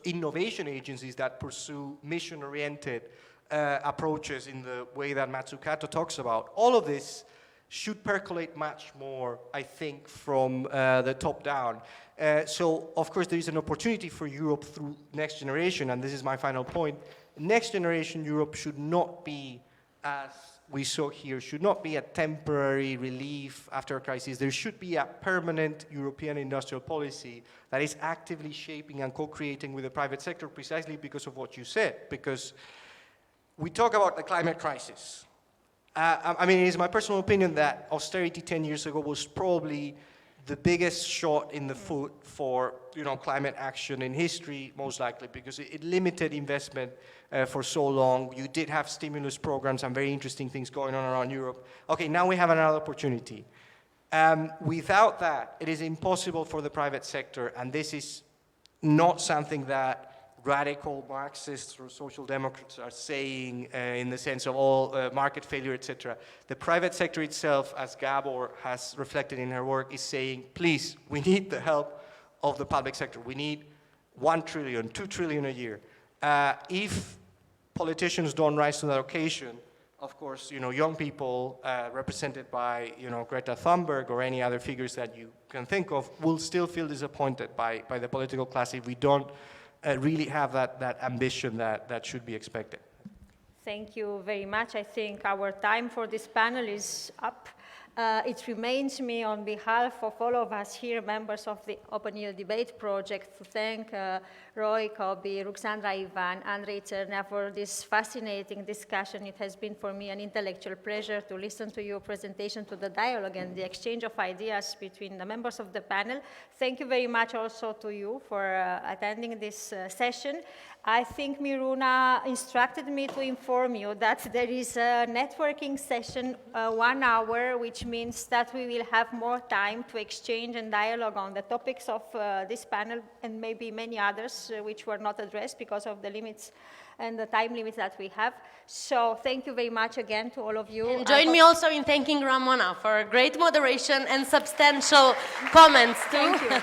innovation agencies that pursue mission-oriented approaches in the way that Matsukato talks about. All of this should percolate much more, I think, from the top down. So, of course, there is an opportunity for Europe through Next Generation, and this is my final point. Next Generation Europe should not be, as we saw here, should not be a temporary relief after a crisis. There should be a permanent European industrial policy that is actively shaping and co-creating with the private sector, precisely because of what you said, because we talk about the climate crisis. I mean, it is my personal opinion that austerity 10 years ago was probably the biggest shot in the foot for, you know, climate action in history, most likely, because it limited investment for so long. You did have stimulus programs and very interesting things going on around Europe. Okay, now we have another opportunity. Without that, it is impossible for the private sector, and this is not something that radical Marxists or social democrats are saying in the sense of all market failure, etc. The private sector itself, as Gabor has reflected in her work, is saying, please, we need the help of the public sector. We need 1 trillion, 2 trillion a year. If politicians don't rise to that occasion, of course, you know, young people represented by, you know, Greta Thunberg or any other figures that you can think of will still feel disappointed by the political class if we don't really have that ambition that should be expected. Thank you very much. I think our time for this panel is up. It remains me, on behalf of all of us here, members of the OpenEUDebate project, to thank Roy, Cobby, Ruxandra Ivan, and Turner for this fascinating discussion. It has been for me an intellectual pleasure to listen to your presentation, to the dialogue and the exchange of ideas between the members of the panel. Thank you very much also to you for attending this session. I think Miruna instructed me to inform you that there is a networking session, 1 hour, which means that we will have more time to exchange and dialogue on the topics of this panel and maybe many others which were not addressed because of the limits and the time limits that we have. So thank you very much again to all of you. And join me also in thanking Ramona for great moderation and substantial comments too. Thank you.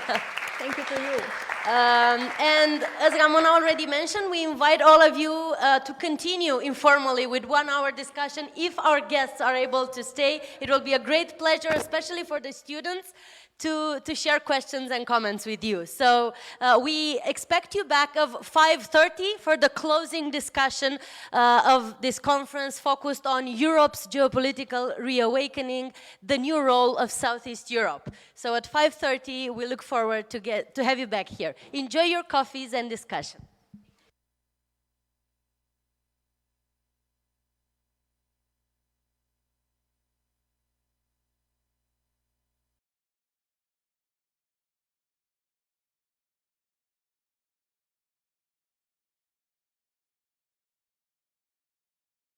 Thank you to you. And as Ramona already mentioned, we invite all of you to continue informally with 1 hour discussion. If our guests are able to stay, it will be a great pleasure, especially for the students, to share questions and comments with you. So we expect you back of 5:30 for the closing discussion of this conference focused on Europe's geopolitical reawakening, the new role of Southeast Europe. So at 5:30, we look forward to have you back here. Enjoy your coffees and discussion.